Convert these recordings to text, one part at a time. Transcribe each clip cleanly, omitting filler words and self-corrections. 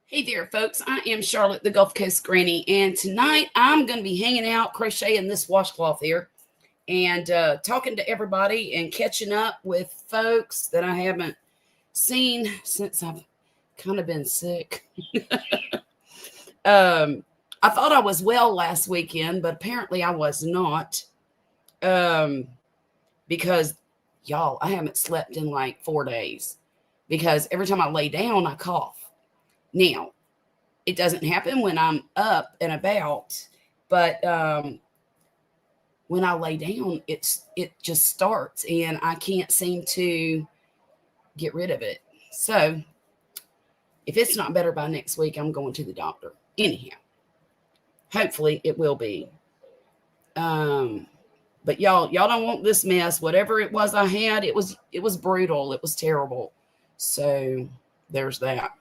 Hey there, folks. I am Charlotte, the Gulf Coast Granny, and tonight I'm going to be hanging out, crocheting this washcloth here, and talking to everybody and catching up with folks that I haven't seen since I've kind of been sick. I thought I was well last weekend, but apparently I was not, um, because y'all, I haven't slept in like 4 days because every time I lay down, I cough. Now, it doesn't happen when I'm up and about, but when I lay down, it just starts and I can't seem to get rid of it. So if it's not better by next week, I'm going to the doctor. Anyhow, hopefully it will be. Um, but y'all don't want this mess. Whatever it was I had, it was brutal. It was terrible. So there's that.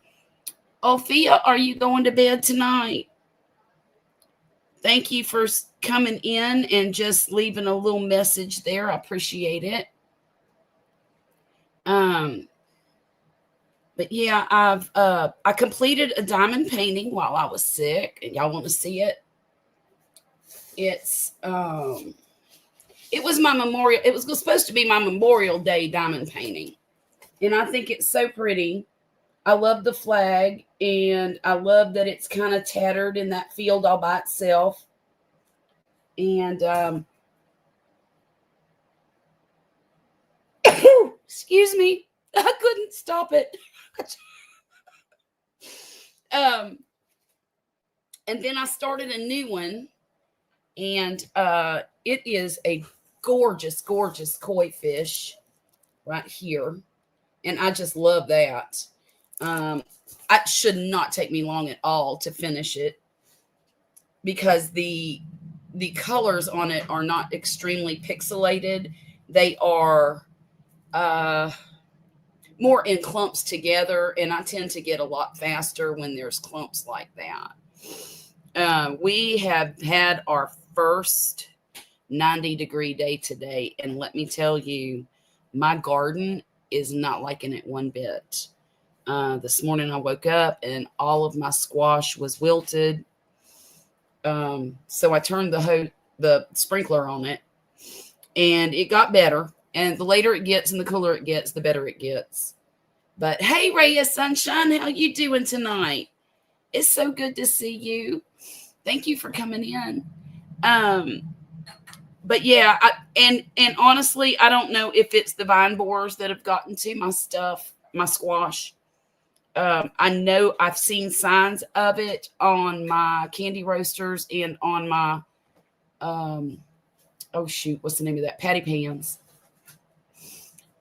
Ophia, are you going to bed tonight? Thank you for coming in and just leaving a little message there. I appreciate it. But yeah, I completed a diamond painting while I was sick, and y'all want to see it? It was my memorial. It was supposed to be my Memorial Day diamond painting, and I think it's so pretty. I love the flag, and I love that it's kind of tattered in that field all by itself. And excuse me, I couldn't stop it. And then I started a new one, and it is a gorgeous, gorgeous koi fish right here, and I just love that. It should not take me long at all to finish it because the colors on it are not extremely pixelated. They are more in clumps together, and I tend to get a lot faster when there's clumps like that. We have had our first 90-degree day today, and let me tell you, my garden is not liking it one bit. This morning I woke up and all of my squash was wilted. So I turned the sprinkler on it, and it got better. And the later it gets and the cooler it gets, the better it gets. But hey, Ray of Sunshine, how you doing tonight? It's so good to see you. Thank you for coming in. But yeah, and honestly, I don't know if it's the vine borers that have gotten to my stuff, my squash. I know I've seen signs of it on my candy roasters and on my, oh shoot, what's the name of that? Patty pans.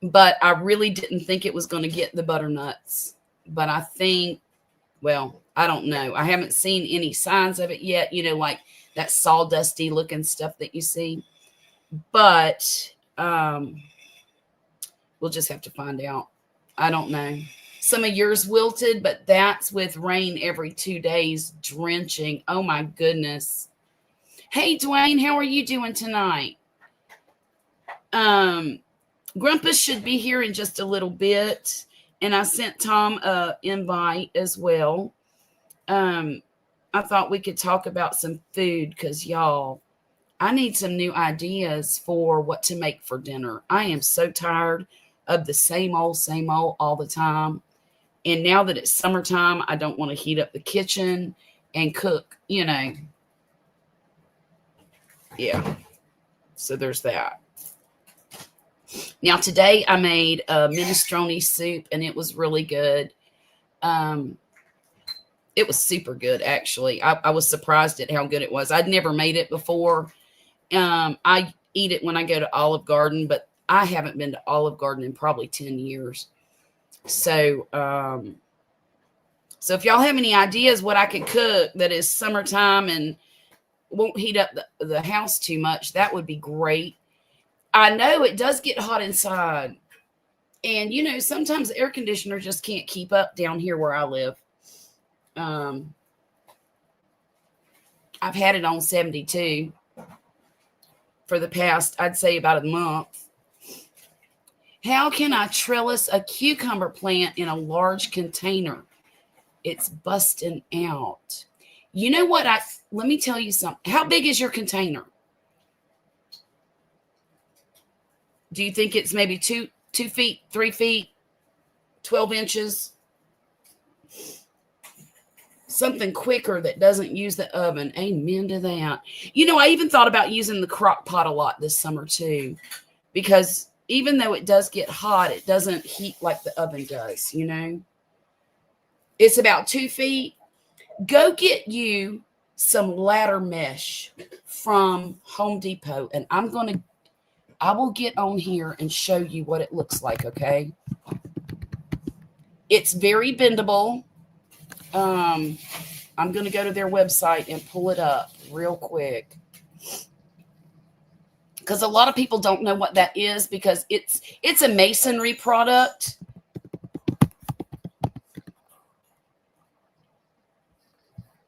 But I really didn't think it was going to get the butternuts. But I think, well, I don't know. I haven't seen any signs of it yet, like that sawdusty looking stuff that you see. But we'll just have to find out. I don't know. Some of yours wilted, but that's with rain every 2 days, drenching. Oh my goodness. Hey, Dwayne, how are you doing tonight? Grumpus should be here in just a little bit, and I sent Tom an invite as well. I thought we could talk about some food because, y'all, I need some new ideas for what to make for dinner. I am so tired of the same old all the time. And now that it's summertime, I don't want to heat up the kitchen and cook, Yeah. So there's that. Now, today I made a minestrone soup, and it was really good. It was super good, actually. I was surprised at how good it was. I'd never made it before. I eat it when I go to Olive Garden, but I haven't been to Olive Garden in probably 10 years. So if y'all have any ideas what I could cook that is summertime and won't heat up the house too much, that would be great. I know it does get hot inside. And, sometimes the air conditioner just can't keep up down here where I live. I've had it on 72 for the past, I'd say, about a month. How can I trellis a cucumber plant in a large container? It's busting out. You know what? Let me tell you something. How big is your container? Do you think it's maybe 2 feet, 3 feet, 12 inches? Something quicker that doesn't use the oven. Amen to that. You know, I even thought about using the crock pot a lot this summer too, because even though it does get hot, it doesn't heat like the oven does, you know. It's about 2 feet. Go get you some ladder mesh from Home Depot, and I will get on here and show you what it looks like, okay? It's very bendable. I'm going to go to their website and pull it up real quick, because a lot of people don't know what that is, because it's a masonry product.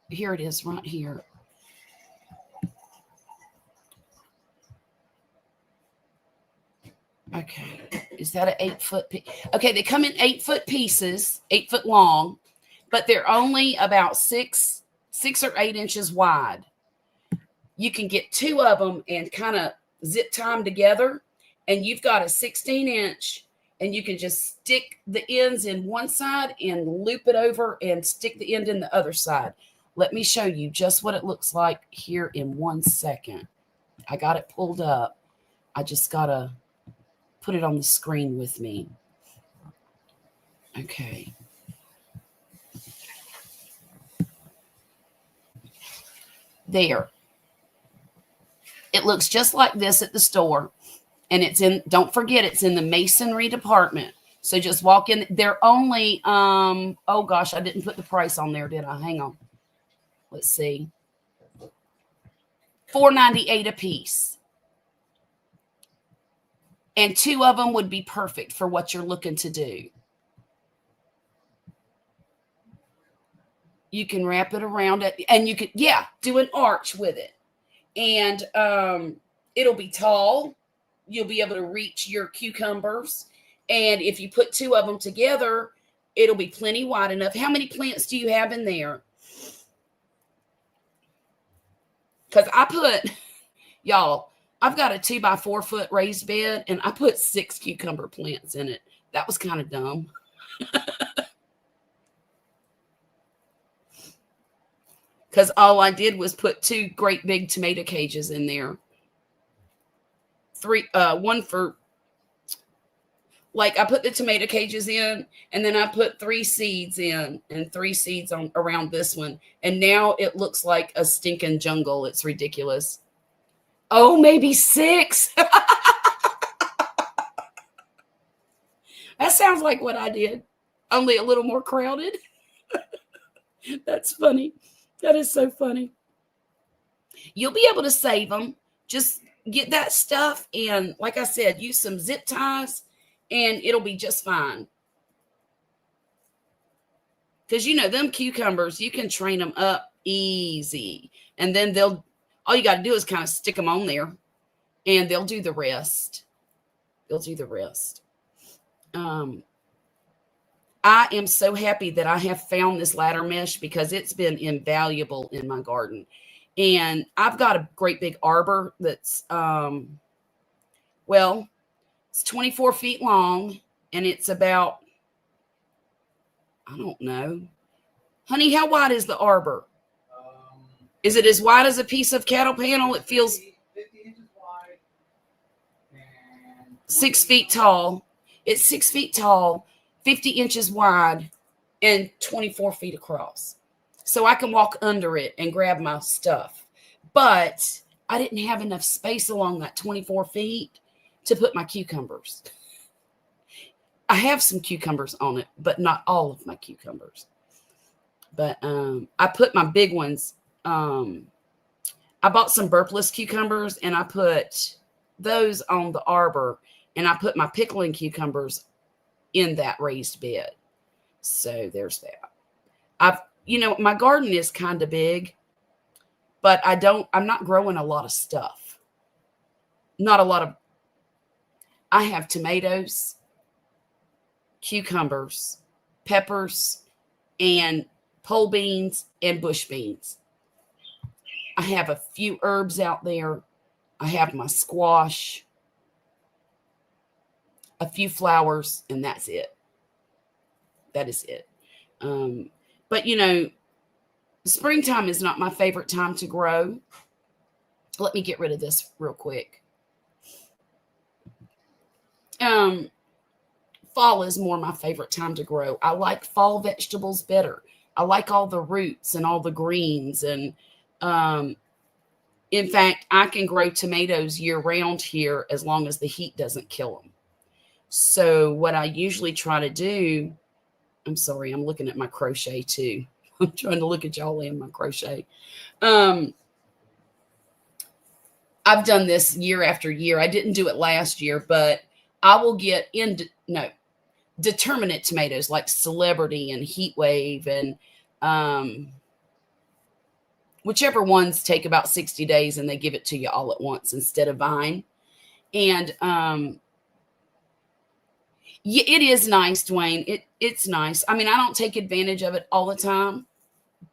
Here it is right here. Okay. Is that an 8 foot piece? Okay. They come in 8 foot pieces, 8 foot long, but they're only about 6 or 8 inches wide. You can get 2 of them and kind of zip tie them together, and you've got a 16-inch, and you can just stick the ends in one side and loop it over and stick the end in the other side. Let me show you just what it looks like here in 1 second. I got it pulled up. I just got to put it on the screen with me. Okay. There. It looks just like this at the store. And it's in, don't forget, it's in the masonry department. So just walk in. They're only, oh gosh, I didn't put the price on there, did I? Hang on. Let's see. $4.98 a piece. And 2 of them would be perfect for what you're looking to do. You can wrap it around it, and you could, do an arch with it. And it'll be tall. You'll be able to reach your cucumbers. And if you put 2 of them together, it'll be plenty wide enough. How many plants do you have in there? Because I put, y'all, I've got a 2 by 4 foot raised bed, and I put 6 cucumber plants in it. That was kind of dumb. Because all I did was put 2 great big tomato cages in there. 1 for, like, I put the tomato cages in, and then I put 3 seeds in, and 3 seeds on around this one. And now it looks like a stinking jungle. It's ridiculous. Oh, maybe 6. That sounds like what I did, only a little more crowded. That's funny. That is so funny. You'll be able to save them. Just get that stuff, and like I said, use some zip ties, and it'll be just fine. Because, you know, them cucumbers, you can train them up easy. And then all you got to do is kind of stick them on there, and they'll do the rest. They'll do the rest. I am so happy that I have found this ladder mesh, because it's been invaluable in my garden. And I've got a great big arbor that's, it's 24 feet long, and it's about, I don't know. Honey, how wide is the arbor? Is it as wide as a piece of cattle panel? It feels 50 inches wide and 6 feet tall. It's 6 feet tall, 50 inches wide, and 24 feet across. So I can walk under it and grab my stuff. But I didn't have enough space along that 24 feet to put my cucumbers. I have some cucumbers on it, but not all of my cucumbers. But I put my big ones. I bought some burpless cucumbers, and I put those on the arbor, and I put my pickling cucumbers in that raised bed. So there's that. My garden is kind of big, but I'm not growing a lot of stuff. I have tomatoes, cucumbers, peppers, and pole beans, and bush beans. I have a few herbs out there. I have my squash, a few flowers, and that's it. That is it. But springtime is not my favorite time to grow. Let me get rid of this real quick. Fall is more my favorite time to grow. I like fall vegetables better. I like all the roots and all the greens. And in fact, I can grow tomatoes year round here as long as the heat doesn't kill them. So what I usually try to do, I'm sorry, I'm looking at my crochet too. I'm trying to look at y'all and my crochet. I've done this year after year. I didn't do it last year, but I will get into, determinate tomatoes like Celebrity and Heat Wave and whichever ones take about 60 days and they give it to you all at once instead of Vine. And yeah, it is nice, Dwayne. It's nice. I mean, I don't take advantage of it all the time,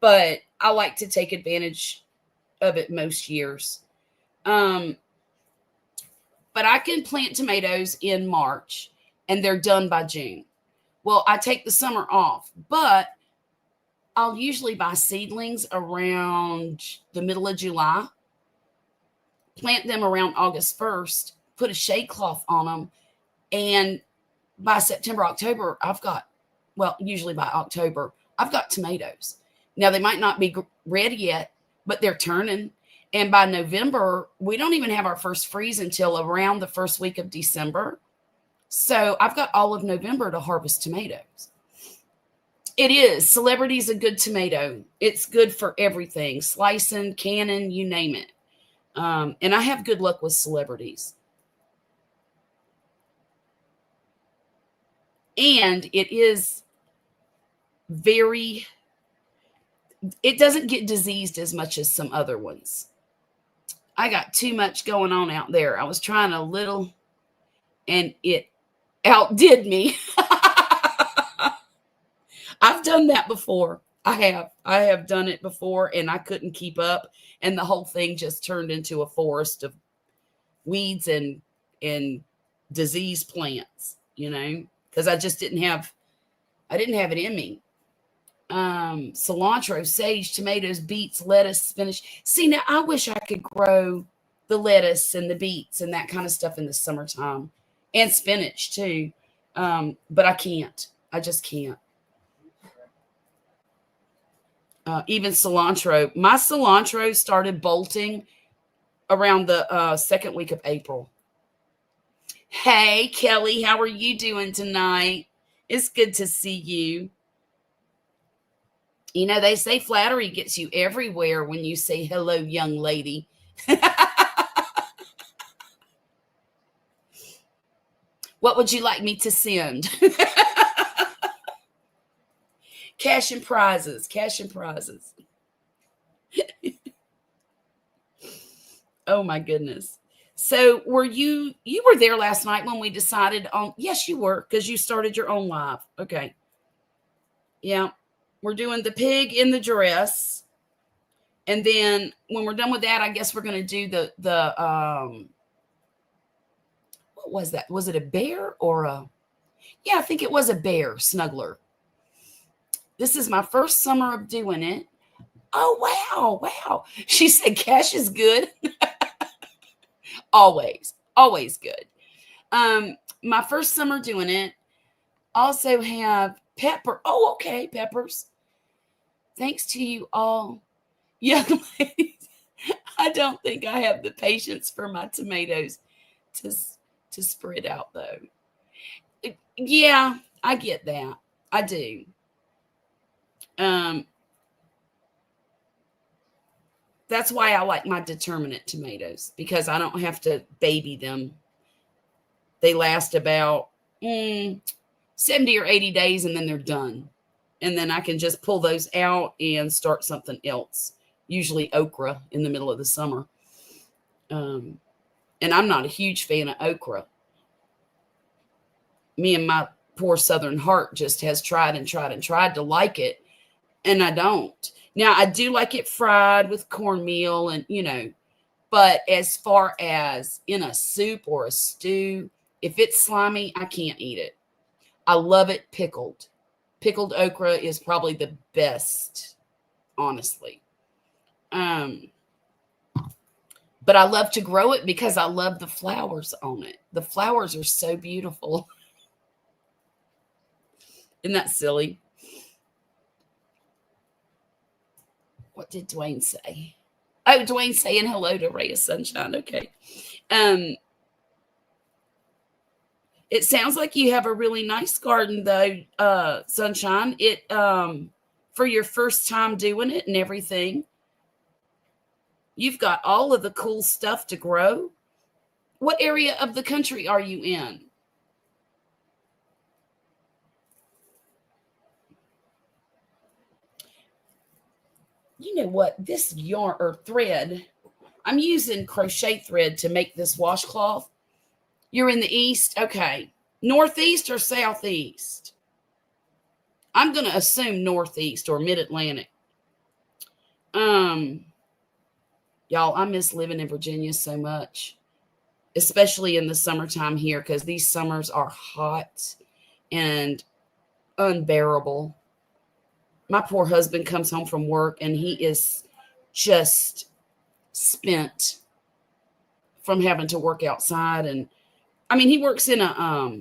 but I like to take advantage of it most years. But I can plant tomatoes in March and they're done by June. Well, I take the summer off, but I'll usually buy seedlings around the middle of July, plant them around August 1st, put a shade cloth on them, and by September, October, usually by October, I've got tomatoes. Now, they might not be red yet, but they're turning. And by November, we don't even have our first freeze until around the first week of December. So I've got all of November to harvest tomatoes. It is. Celebrity's a good tomato. It's good for everything. Slicing, canning, you name it. And I have good luck with Celebrities. And it doesn't get diseased as much as some other ones. I got too much going on out there. I was trying a little and it outdid me. I've done that before. I have done it before and I couldn't keep up. And the whole thing just turned into a forest of weeds and diseased plants, because I just didn't have it in me. Cilantro, sage, tomatoes, beets, lettuce, spinach. See, now I wish I could grow the lettuce and the beets and that kind of stuff in the summertime and spinach too. But I can't. I just can't. Even cilantro. My cilantro started bolting around the second week of April. Hey, Kelly, how are you doing tonight? It's good to see you. They say flattery gets you everywhere when you say, hello, young lady. What would you like me to send? Cash and prizes. Oh, my goodness. So you were there last night when we decided on, yes, you were, because you started your own live. Okay. Yeah. We're doing the pig in the dress. And then when we're done with that, I guess we're going to do the what was that? Was it a bear or yeah, I think it was a bear snuggler. This is my first summer of doing it. Oh, wow. She said cash is good. Always good. My first summer doing it. Also have pepper. Oh, okay, peppers. Thanks to you all, young ladies. I don't think I have the patience for my tomatoes to spread out, though. Yeah, I get that. I do. That's why I like my determinate tomatoes, because I don't have to baby them. They last about 70 or 80 days and then they're done. And then I can just pull those out and start something else, usually okra in the middle of the summer. And I'm not a huge fan of okra. Me and my poor Southern heart just has tried to like it. And I don't. Now, I do like it fried with cornmeal and, but as far as in a soup or a stew, if it's slimy, I can't eat it. I love it pickled. Pickled okra is probably the best, honestly. But I love to grow it because I love the flowers on it. The flowers are so beautiful. Isn't that silly? What did Dwayne say? Oh, Dwayne saying hello to Ray of Sunshine. Okay. It sounds like you have a really nice garden though, Sunshine. It for your first time doing it and everything. You've got all of the cool stuff to grow. What area of the country are you in? You know what? This yarn or thread, I'm using crochet thread to make this washcloth. You're in the east? Okay. Northeast or southeast? I'm going to assume northeast or mid-Atlantic. Y'all, I miss living in Virginia so much, especially in the summertime here, because these summers are hot and unbearable. My poor husband comes home from work and he is just spent from having to work outside. And I mean, he works in a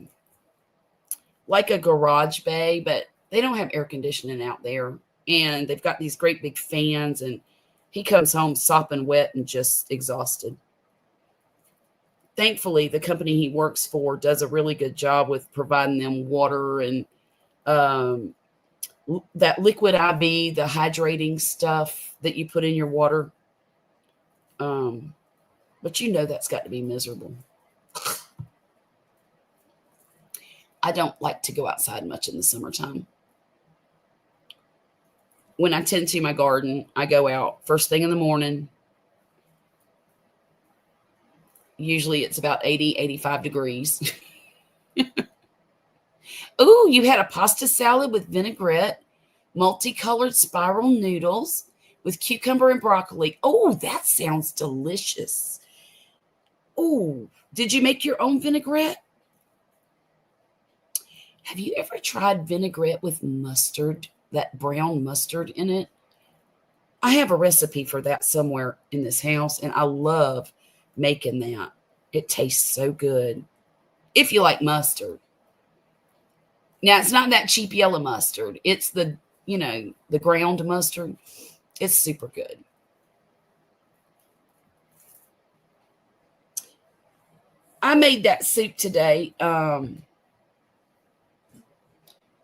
like a garage bay, but they don't have air conditioning out there, and they've got these great big fans, and he comes home sopping wet and just exhausted. Thankfully, the company he works for does a really good job with providing them water and that liquid IV, the hydrating stuff that you put in your water. But that's got to be miserable. I don't like to go outside much in the summertime. When I tend to my garden, I go out first thing in the morning. Usually it's about 80, 85 degrees. Ooh, you had a pasta salad with vinaigrette, multicolored spiral noodles with cucumber and broccoli. Oh, that sounds delicious. Oh, did you make your own vinaigrette? Have you ever tried vinaigrette with mustard, that brown mustard in it? I have a recipe for that somewhere in this house, and I love making that. It tastes so good. If you like mustard. Now, it's not that cheap yellow mustard. It's the ground mustard. It's super good. I made that soup today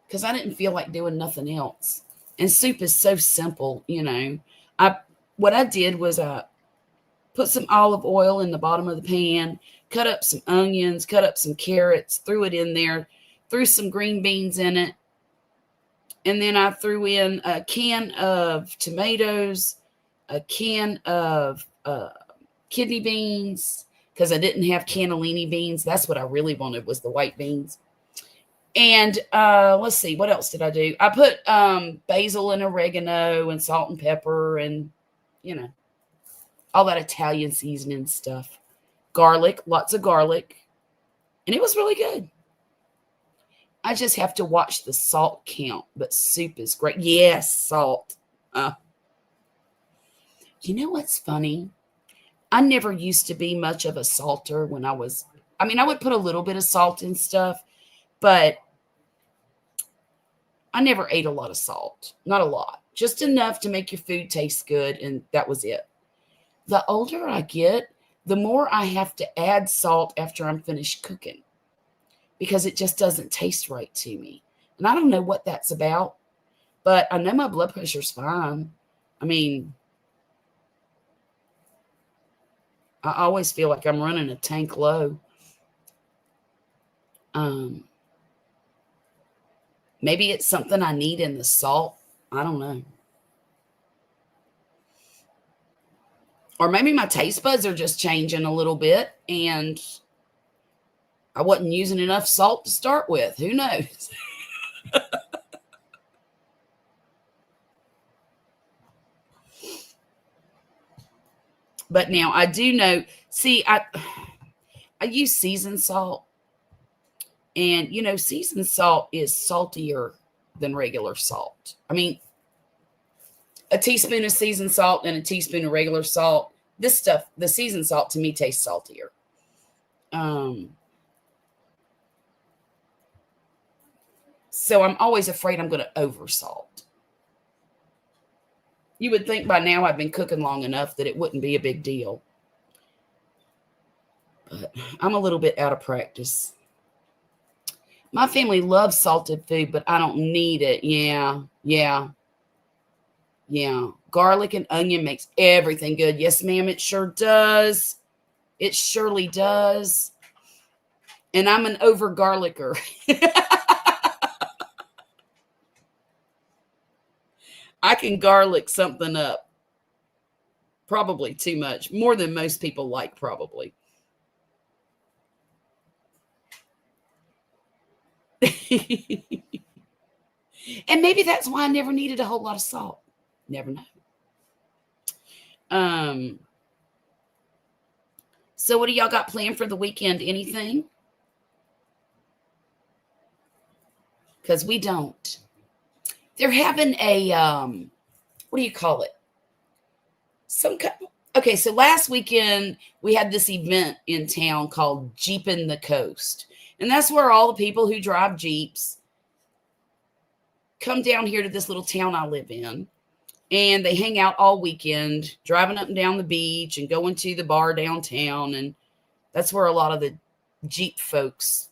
because I didn't feel like doing nothing else. And soup is so simple, What I did was I put some olive oil in the bottom of the pan, cut up some onions, cut up some carrots, threw it in there, threw some green beans in it. And then I threw in a can of tomatoes, a can of kidney beans, because I didn't have cannellini beans. That's what I really wanted, was the white beans. And let's see, what else did I do? I put basil and oregano and salt and pepper and, all that Italian seasoning stuff. Garlic, lots of garlic. And it was really good. I just have to watch the salt count, but soup is great. Yes, salt. You know what's funny? I never used to be much of a salter when I would put a little bit of salt in stuff, but I never ate a lot of salt. Not a lot. Just enough to make your food taste good, and that was it. The older I get, the more I have to add salt after I'm finished cooking because it just doesn't taste right to me. And I don't know what that's about, but I know my blood pressure's fine. I always feel like I'm running a tank low. Maybe it's something I need in the salt. I don't know. Or maybe my taste buds are just changing a little bit and I wasn't using enough salt to start with. Who knows? But now I do know, see, I use seasoned salt, and seasoned salt is saltier than regular salt. I mean, a teaspoon of seasoned salt and a teaspoon of regular salt. This stuff, the seasoned salt to me tastes saltier. So I'm always afraid I'm going to over salt. You would think by now I've been cooking long enough that it wouldn't be a big deal. But I'm a little bit out of practice. My family loves salted food, but I don't need it. Yeah. Garlic and onion makes everything good. Yes, ma'am, it sure does. It surely does. And I'm an over garlicer. I can garlic something up. Probably too much. More than most people like, probably. And maybe that's why I never needed a whole lot of salt. Never know. So what do y'all got planned for the weekend? Anything? Because we don't. They're having a what do you call it? Okay, so last weekend we had this event in town called Jeepin' the Coast. And that's where all the people who drive Jeeps come down here to this little town I live in. And they hang out all weekend, driving up and down the beach and going to the bar downtown. And that's where a lot of the Jeep folks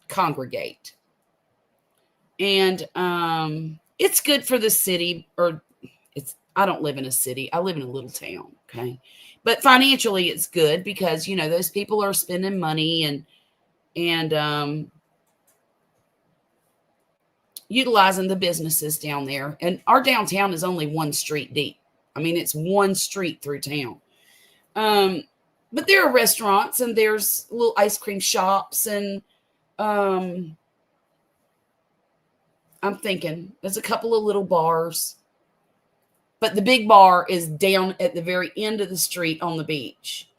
congregate. And it's good for the city, I don't live in a city. I live in a little town, okay? But financially it's good because, those people are spending money and utilizing the businesses down there. And our downtown is only one street deep. I mean, it's one street through town. But there are restaurants and there's little ice cream shops and I'm thinking there's a couple of little bars. But the big bar is down at the very end of the street on the beach.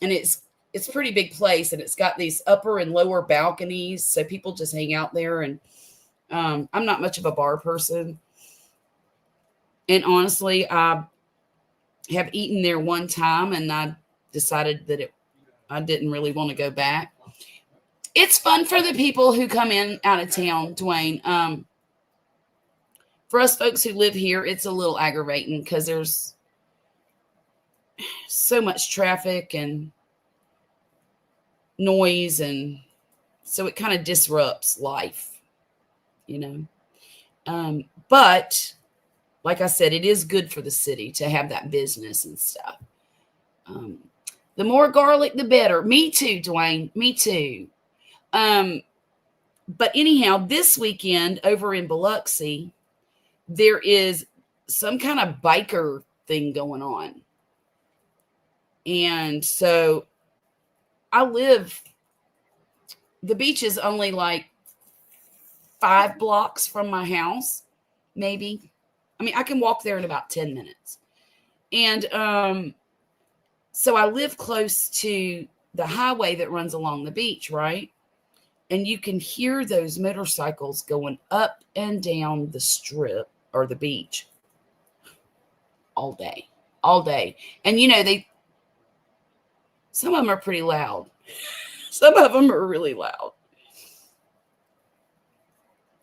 And it's a pretty big place, and it's got these upper and lower balconies, so people just hang out there. And I'm not much of a bar person. And honestly, I have eaten there one time, and I decided that I didn't really want to go back. It's fun for the people who come in out of town, Dwayne. For us folks who live here, it's a little aggravating because there's so much traffic and noise, and so it kind of disrupts life, But like I said, it is good for the city to have that business and stuff. The more garlic, the better. Me too, Dwayne. Me too. But anyhow, this weekend over in Biloxi, there is some kind of biker thing going on. And so the beach is only like 5 blocks from my house, maybe. I mean, I can walk there in about 10 minutes. And so I live close to the highway that runs along the beach, right? And you can hear those motorcycles going up and down the strip or the beach all day. And some of them are pretty loud. Some of them are really loud.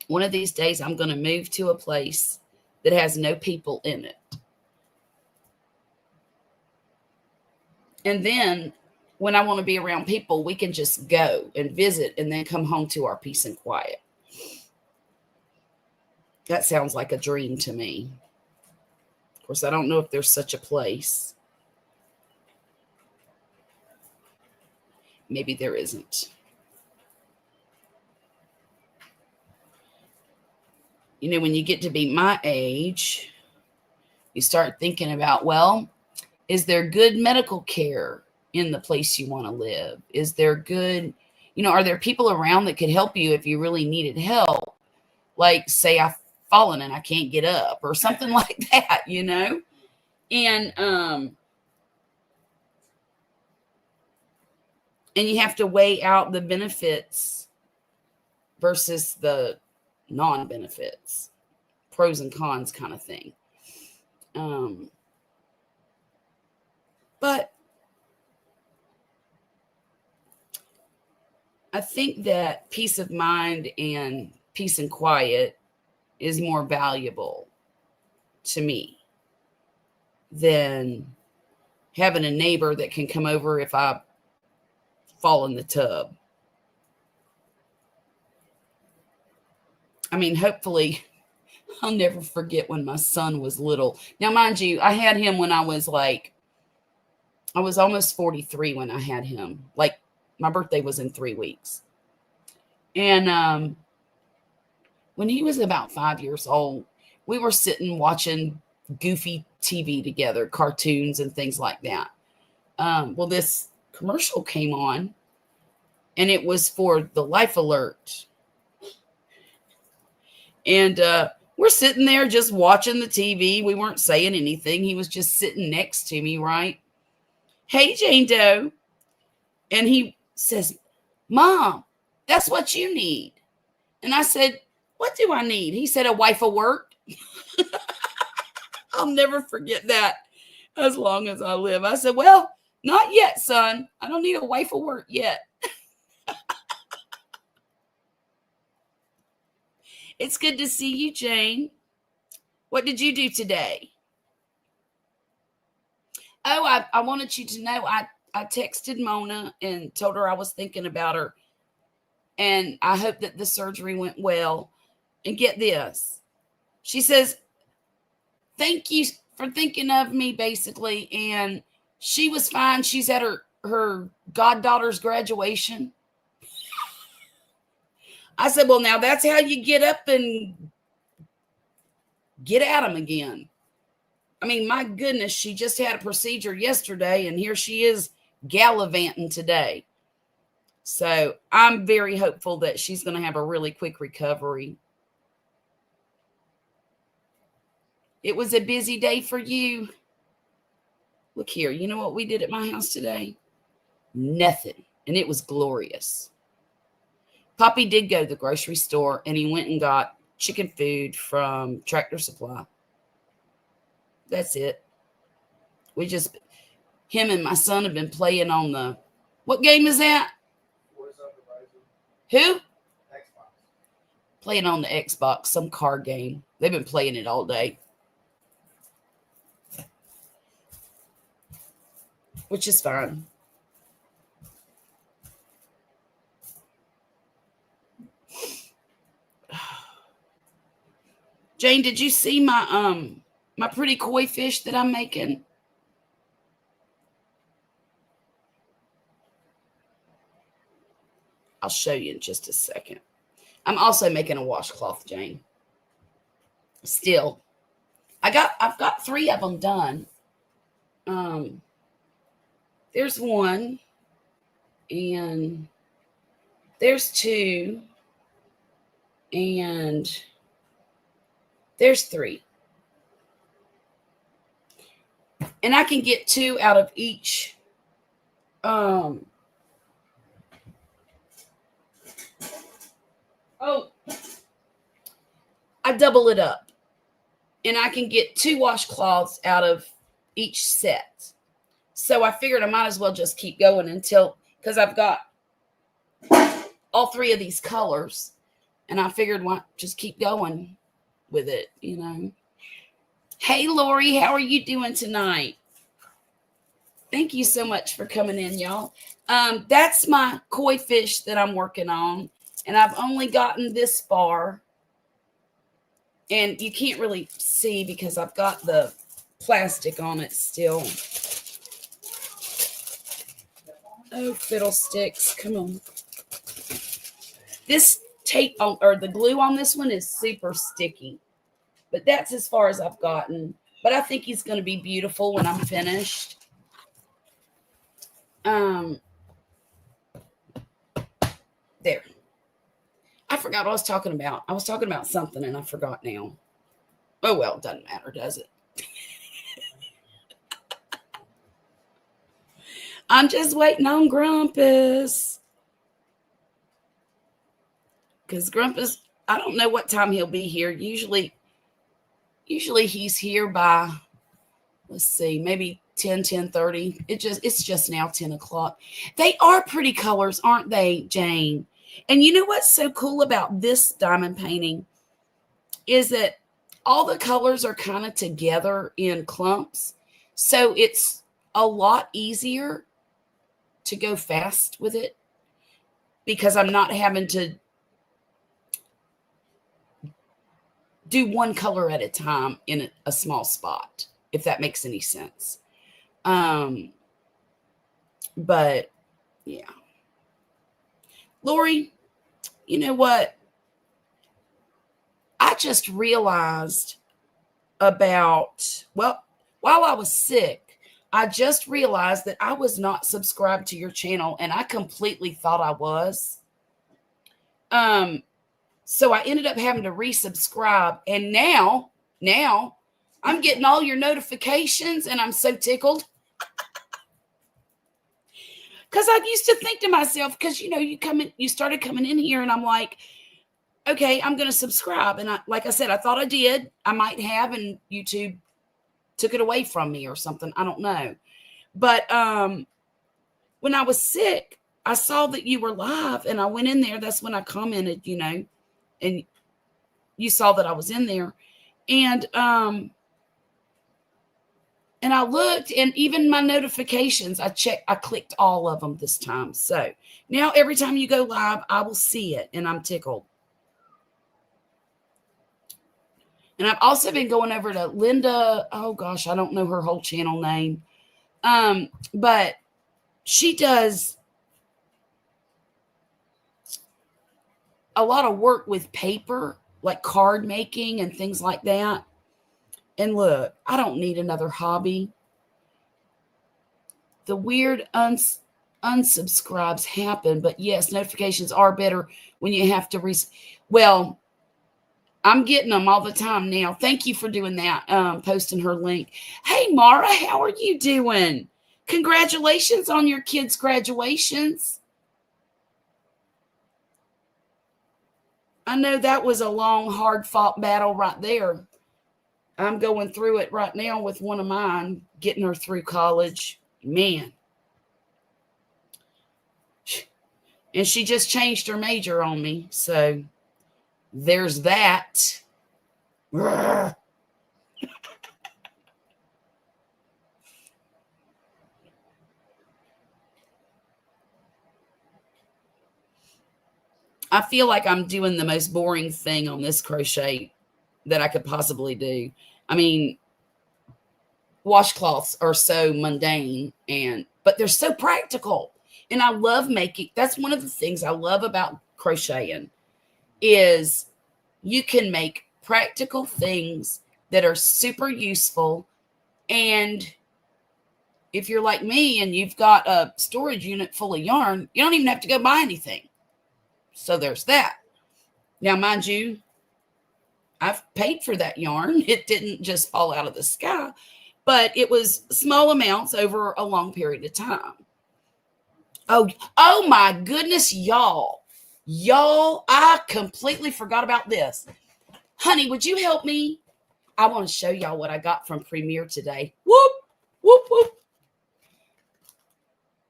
One of these days, I'm going to move to a place that has no people in it. And then when I want to be around people, we can just go and visit and then come home to our peace and quiet. That sounds like a dream to me. Of course, I don't know if there's such a place. Maybe there isn't. When you get to be my age, you start thinking about, well, is there good medical care in the place you want to live? Is there good, are there people around that could help you if you really needed help? Like, say I've fallen and I can't get up or something like that, And And you have to weigh out the benefits versus the non-benefits, pros and cons kind of thing. But I think that peace of mind and peace and quiet is more valuable to me than having a neighbor that can come over if I fall in the tub. I mean, hopefully I'll never forget when my son was little. Now, mind you, I had him when I was almost 43 when I had him. Like, my birthday was in 3 weeks. And when he was about 5 years old, we were sitting watching goofy TV together, cartoons and things like that. Well, this commercial came on, and it was for the Life Alert. And we're sitting there just watching the TV. We weren't saying anything. He was just sitting next to me, right? Hey, Jane Doe. And he says, Mom, that's what you need. And I said, what do I need? He said, a wife of work. I'll never forget that as long as I live. I said, well, not yet, son. I don't need a wife of work yet. It's good to see you, Jane. What did you do today? Oh, I wanted you to know I texted Mona and told her I was thinking about her. And I hope that the surgery went well. And get this. She says, thank you for thinking of me, basically. And she was fine. She's at her goddaughter's graduation. I said, well, now that's how you get up and get at them again. I mean, my goodness, she just had a procedure yesterday, and here she is gallivanting today. So I'm very hopeful that she's going to have a really quick recovery. It was a busy day for you. Look here, you know what we did at my house today? Nothing, and it was glorious. Poppy did go to the grocery store, and he went and got chicken food from Tractor Supply. That's it. Him and my son have been playing on the, what game is that? Who? Xbox. Playing on the Xbox, some card game. They've been playing it all day. Which is fine. Jane, did you see my my pretty koi fish that I'm making? I'll show you in just a second. I'm also making a washcloth, Jane. Still. I've got 3 of them done. There's 1, and there's 2, and there's 3. And I can get 2 out of each. I double it up. And I can get 2 washcloths out of each set. So I figured I might as well just keep going until, because I've got all 3 of these colors. And I figured why just keep going with it, you know. Hey, Lori, how are you doing tonight? Thank you so much for coming in, y'all. That's my koi fish that I'm working on. And I've only gotten this far. And you can't really see because I've got the plastic on it still. Oh, fiddlesticks. Come on. This tape or the glue on this one is super sticky. But that's as far as I've gotten. But I think he's going to be beautiful when I'm finished. There. I forgot what I was talking about. I was talking about something and I forgot now. Oh, well, it doesn't matter, does it? I'm just waiting on Grumpus. Because Grumpus, I don't know what time he'll be here. Usually he's here by, let's see, maybe 10:30. It's just now 10 o'clock. They are pretty colors, aren't they, Jane? And you know what's so cool about this diamond painting is that all the colors are kind of together in clumps. So it's a lot easier to go fast with it because I'm not having to do one color at a time in a small spot, if that makes any sense. But yeah. Lori, you know what? I just realized while I was sick, I just realized that I was not subscribed to your channel, and I completely thought I was. So I ended up having to resubscribe, and now I'm getting all your notifications, and I'm so tickled. Because I used to think to myself, because you started coming in here, and I'm like, okay, I'm going to subscribe. And like I said, I thought I did. I might have, and YouTube took it away from me or something. I don't know. But when I was sick, I saw that you were live, and I went in there. That's when I commented, and you saw that I was in there. And I looked, and even my notifications, I clicked all of them this time. So now every time you go live, I will see it, and I'm tickled. And I've also been going over to Linda. Oh gosh, I don't know her whole channel name. But she does a lot of work with paper, like card making and things like that. And look, I don't need another hobby. The weird unsubscribes happen, but yes, notifications are better when you have to well, I'm getting them all the time now. Thank you for doing that, posting her link. Hey, Mara, how are you doing? Congratulations on your kids' graduations. I know that was a long, hard-fought battle right there. I'm going through it right now with one of mine, getting her through college. Man. And she just changed her major on me, so there's that. I feel like I'm doing the most boring thing on this crochet that I could possibly do. I mean, washcloths are so mundane, but they're so practical. And I love making, that's one of the things I love about crocheting is you can make practical things that are super useful. And if you're like me and you've got a storage unit full of yarn, you don't even have to go buy anything. So there's that. Now, mind you, I've paid for that yarn. It didn't just fall out of the sky, but it was small amounts over a long period of time. Oh my goodness, y'all, I completely forgot about this. Honey, would you help me? I want to show y'all what I got from Premier today. Whoop, whoop, whoop.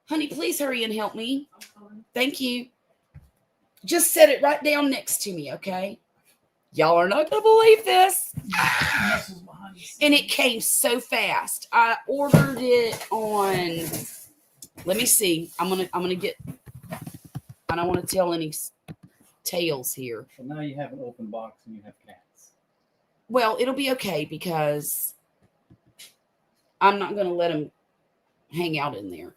Honey, please hurry and help me. Thank you. Just set it right down next to me, okay? Y'all are not going to believe this. And it came so fast. I ordered it on, let me see. I'm gonna get, I don't want to tell any tales here. So now you have an open box and you have cats. Well, it'll be okay because I'm not going to let them hang out in there.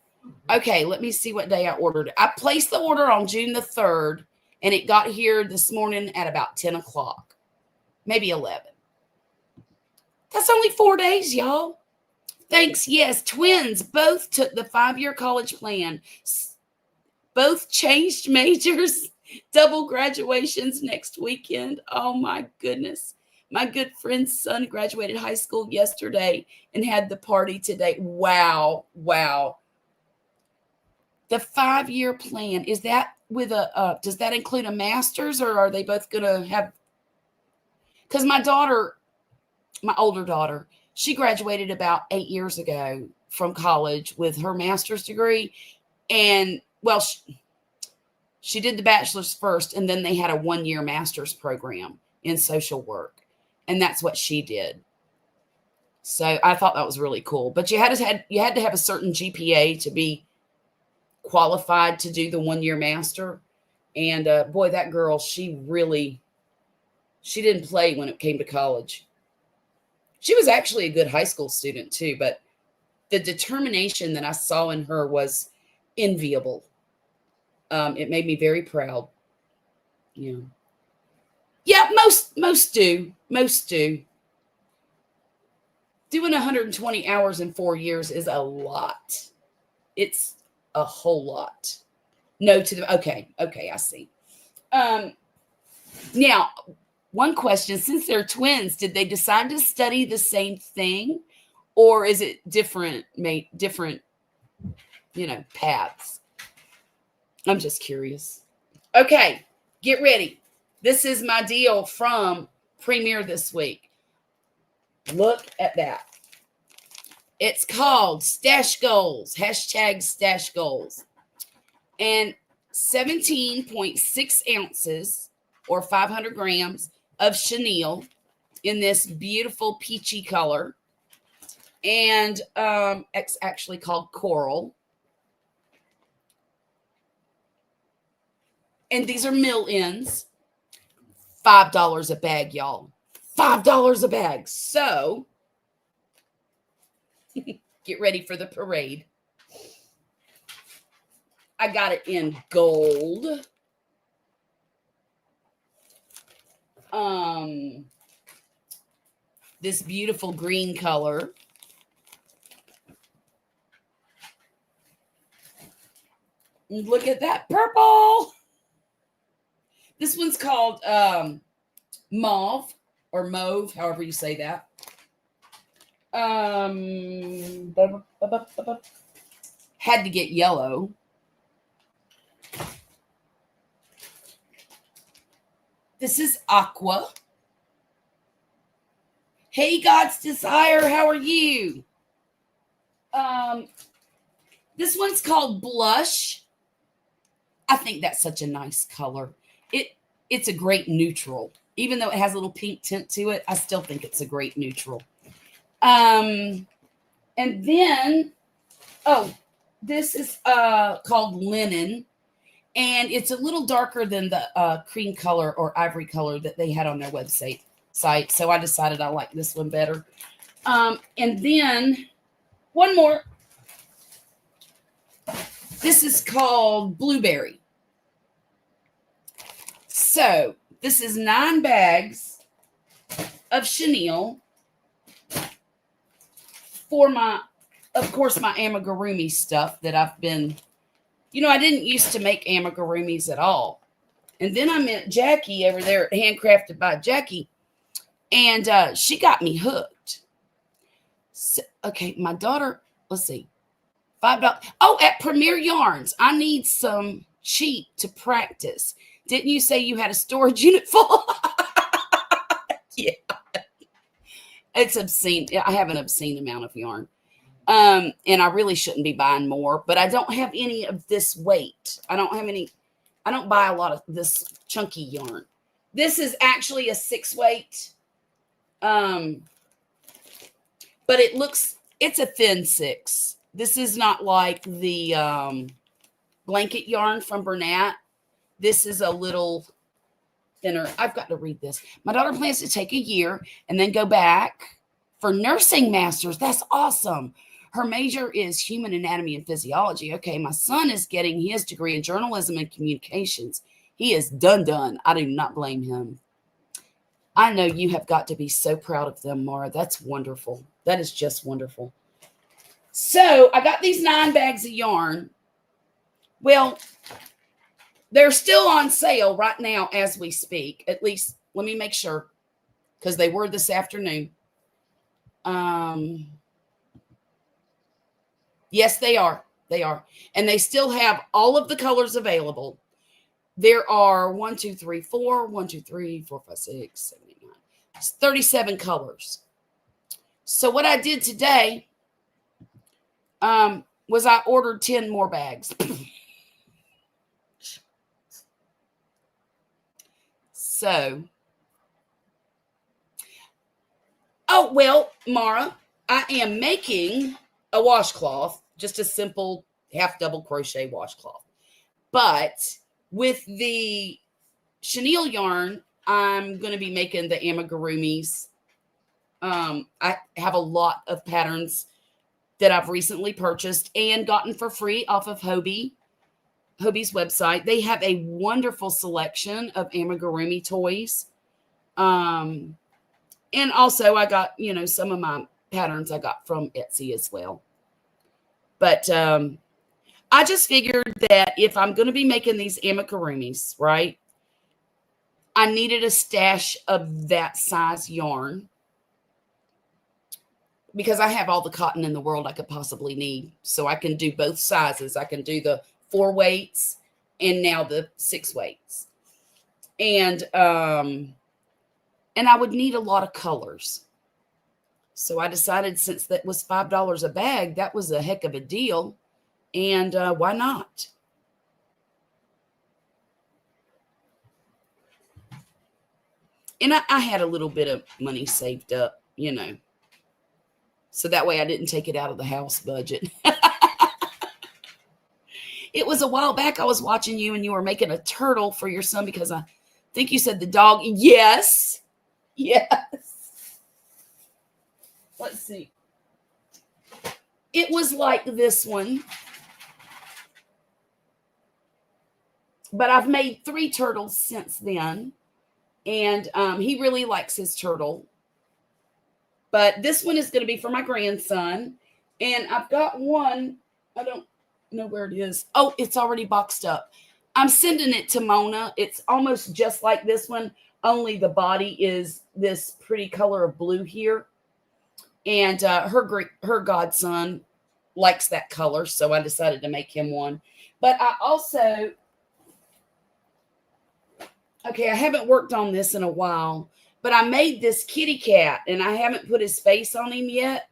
Okay, let me see what day I ordered it. I placed the order on June the 3rd, and it got here this morning at about 10 o'clock, maybe 11. That's only 4 days, y'all. Thanks. Yes, twins both took the 5-year college plan. Both changed majors, double graduations next weekend. Oh, my goodness. My good friend's son graduated high school yesterday and had the party today. Wow. The 5-year plan, is that with does that include a master's, or are they both going to have? Because my older daughter, she graduated about 8 years ago from college with her master's degree. And well, she did the bachelor's first, and then they had a 1-year master's program in social work. And that's what she did. So I thought that was really cool. But you had to have a certain GPA to be qualified to do the 1-year master. And boy, that girl, she didn't play when it came to college. She was actually a good high school student too, but the determination that I saw in her was enviable. It made me very proud. Yeah. Yeah, most do. Doing 120 hours in 4 years is a lot. It's a whole lot. No to the okay, I see. Now, one question, since they're twins, did they decide to study the same thing, or is it different, paths? I'm just curious. Okay, get ready. This is my deal from Premier this week. Look at that. It's called Stash Goals, #Stash Goals. And 17.6 ounces or 500 grams of chenille in this beautiful peachy color. And it's actually called Coral. And these are mill ends. $5 a bag, y'all. $5 a bag. So get ready for the parade. I got it in gold. This beautiful green color. Look at that purple. This one's called mauve or mauve, however you say that. Had to get yellow. This is aqua. Hey, God's Desire, how are you? This one's called Blush. I think that's such a nice color. It's a great neutral. Even though it has a little pink tint to it, I still think it's a great neutral. And then, this is called Linen. And it's a little darker than the cream color or ivory color that they had on their website. So I decided I like this one better. And then one more. This is called Blueberry. So this is 9 bags of chenille for my amigurumi stuff that I've been, I didn't used to make amigurumis at all. And then I met Jackie over there at Handcrafted by Jackie, and she got me hooked. So, okay, my daughter, let's see, $5. Oh, at Premier Yarns, I need some cheap to practice. Didn't you say you had a storage unit full? Yeah. It's obscene. I have an obscene amount of yarn. And I really shouldn't be buying more, but I don't have any of this weight. I don't buy a lot of this chunky yarn. This is actually a 6 weight. But it's a thin 6. This is not like the blanket yarn from Bernat. This is a little thinner. I've got to read this. My daughter plans to take a year and then go back for nursing masters. That's awesome. Her major is human anatomy and physiology. Okay, my son is getting his degree in journalism and communications. He is done. I do not blame him. I know you have got to be so proud of them, Mara. That's wonderful. That is just wonderful. So I got these 9 bags of yarn. Well, they're still on sale right now as we speak. At least, let me make sure, because they were this afternoon. Yes, they are. They are. And they still have all of the colors available. There are 1, 2, 3, 4, 1, 2, 3, 4, 5, 6, 7, 8, 9. It's 37 colors. So what I did today was I ordered 10 more bags. So, oh, well, Mara, I am making a washcloth, just a simple half double crochet washcloth. But with the chenille yarn, I'm going to be making the amigurumis. I have a lot of patterns that I've recently purchased and gotten for free off of Hobie's website. They have a wonderful selection of amigurumi toys. And also I got, some of my patterns I got from Etsy as well. But I just figured that if I'm going to be making these amigurumis, right, I needed a stash of that size yarn because I have all the cotton in the world I could possibly need. So I can do both sizes. I can do the 4 weights and now the 6 weights. And I would need a lot of colors. So I decided, since that was $5 a bag, that was a heck of a deal. And why not? And I had a little bit of money saved up, so that way I didn't take it out of the house budget. It was a while back I was watching you and you were making a turtle for your son because I think you said the dog. Yes. Yes. Let's see. It was like this one. But I've made 3 turtles since then. And he really likes his turtle. But this one is going to be for my grandson. And I've got one. I don't know where it is. Oh, it's already boxed up. I'm sending it to Mona. It's almost just like this one, only the body is this pretty color of blue here. And her godson likes that color, so I decided to make him one. But I also, okay, I haven't worked on this in a while, but I made this kitty cat, and I haven't put his face on him yet.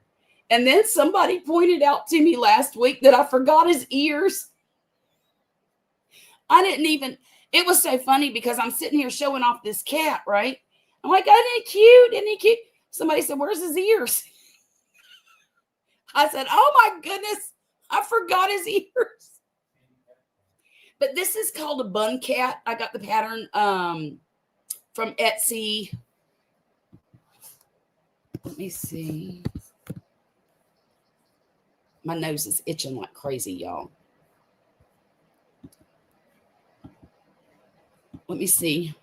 And then somebody pointed out to me last week that I forgot his ears. It was so funny because I'm sitting here showing off this cat, right? I'm like, isn't he cute? Isn't he cute? Somebody said, where's his ears? I said, oh my goodness, I forgot his ears. But this is called a bun cat. I got the pattern from Etsy. Let me see. My nose is itching like crazy, y'all. Let me see.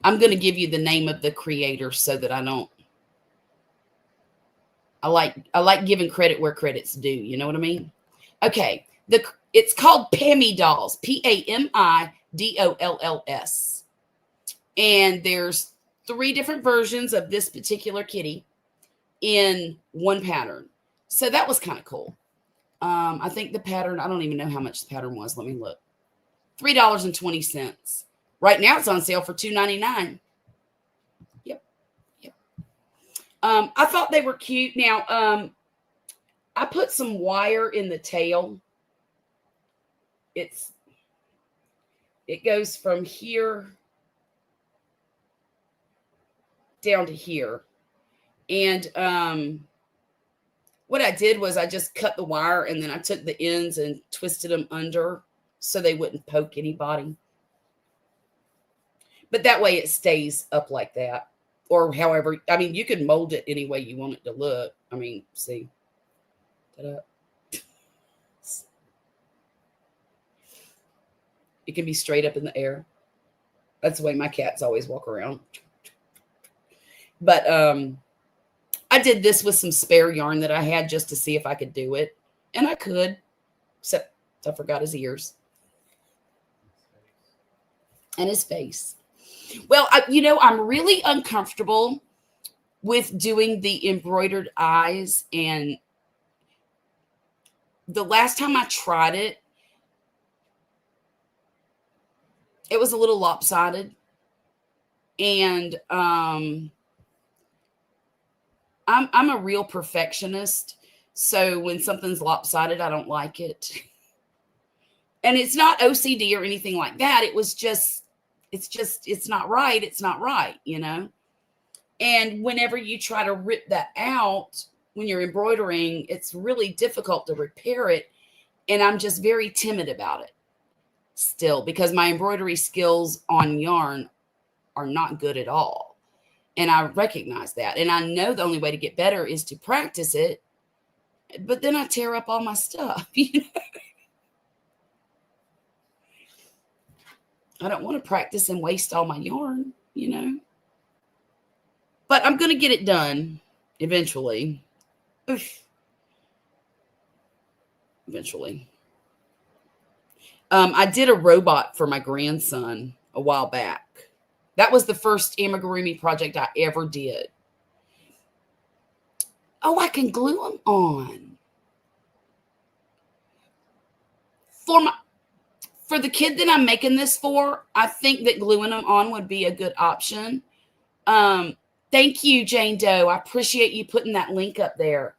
I'm going to give you the name of the creator so that I don't. I like giving credit where credit's due. You know what I mean? Okay. It's called Pammy Dolls. PAMIDOLLS. And there's 3 different versions of this particular kitty in one pattern. So that was kind of cool. I think the pattern, I don't even know how much the pattern was. Let me look. $3.20. Right now it's on sale for $2.99. Yep. I thought they were cute. Now, I put some wire in the tail. It goes from here down to here. And what I did was I just cut the wire and then I took the ends and twisted them under so they wouldn't poke anybody. But that way it stays up like that. Or however, I mean, you can mold it any way you want it to look. I mean, see. Ta-da. It can be straight up in the air. That's the way my cats always walk around. But I did this with some spare yarn that I had just to see if I could do it. And I could, except I forgot his ears. And his face. Well, I'm really uncomfortable with doing the embroidered eyes and the last time I tried it, it was a little lopsided. And I'm a real perfectionist. So when something's lopsided, I don't like it. And it's not OCD or anything like that. It was just, it's not right. It's not right, you know? And whenever you try to rip that out when you're embroidering, it's really difficult to repair it. And I'm just very timid about it still because my embroidery skills on yarn are not good at all. And I recognize that. And I know the only way to get better is to practice it. But then I tear up all my stuff. You know? I don't want to practice and waste all my yarn, you know. But I'm going to get it done eventually. Oof. Eventually. I did a robot for my grandson a while back. That was the first amigurumi project I ever did. Oh, I can glue them on. For the kid that I'm making this for, I think that gluing them on would be a good option. Thank you, Jane Doe. I appreciate you putting that link up there.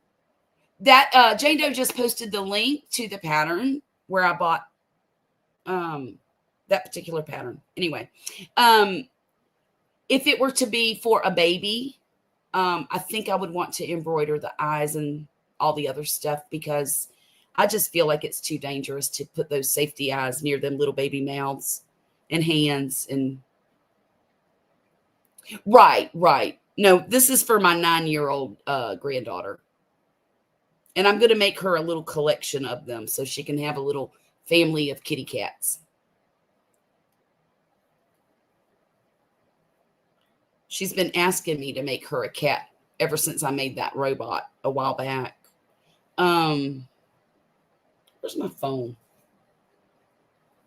That Jane Doe just posted the link to the pattern where I bought that particular pattern. Anyway, if it were to be for a baby, I think I would want to embroider the eyes and all the other stuff because I just feel like it's too dangerous to put those safety eyes near them little baby mouths and hands. And right. No, this is for my 9-year-old granddaughter. And I'm going to make her a little collection of them so she can have a little family of kitty cats. She's been asking me to make her a cat ever since I made that robot a while back. Where's my phone?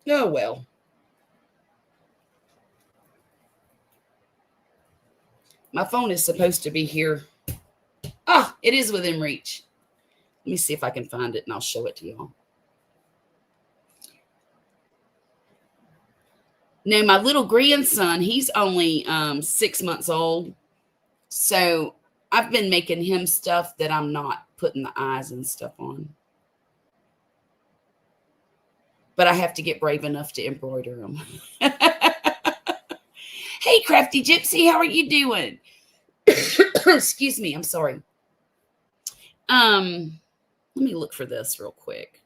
Oh, well. My phone is supposed to be here. Ah, it is within reach. Let me see if I can find it and I'll show it to y'all. Now, my little grandson, he's only 6 months old. So I've been making him stuff that I'm not putting the eyes and stuff on. But I have to get brave enough to embroider them. Hey, Crafty Gypsy, how are you doing? Excuse me, I'm sorry. Let me look for this real quick.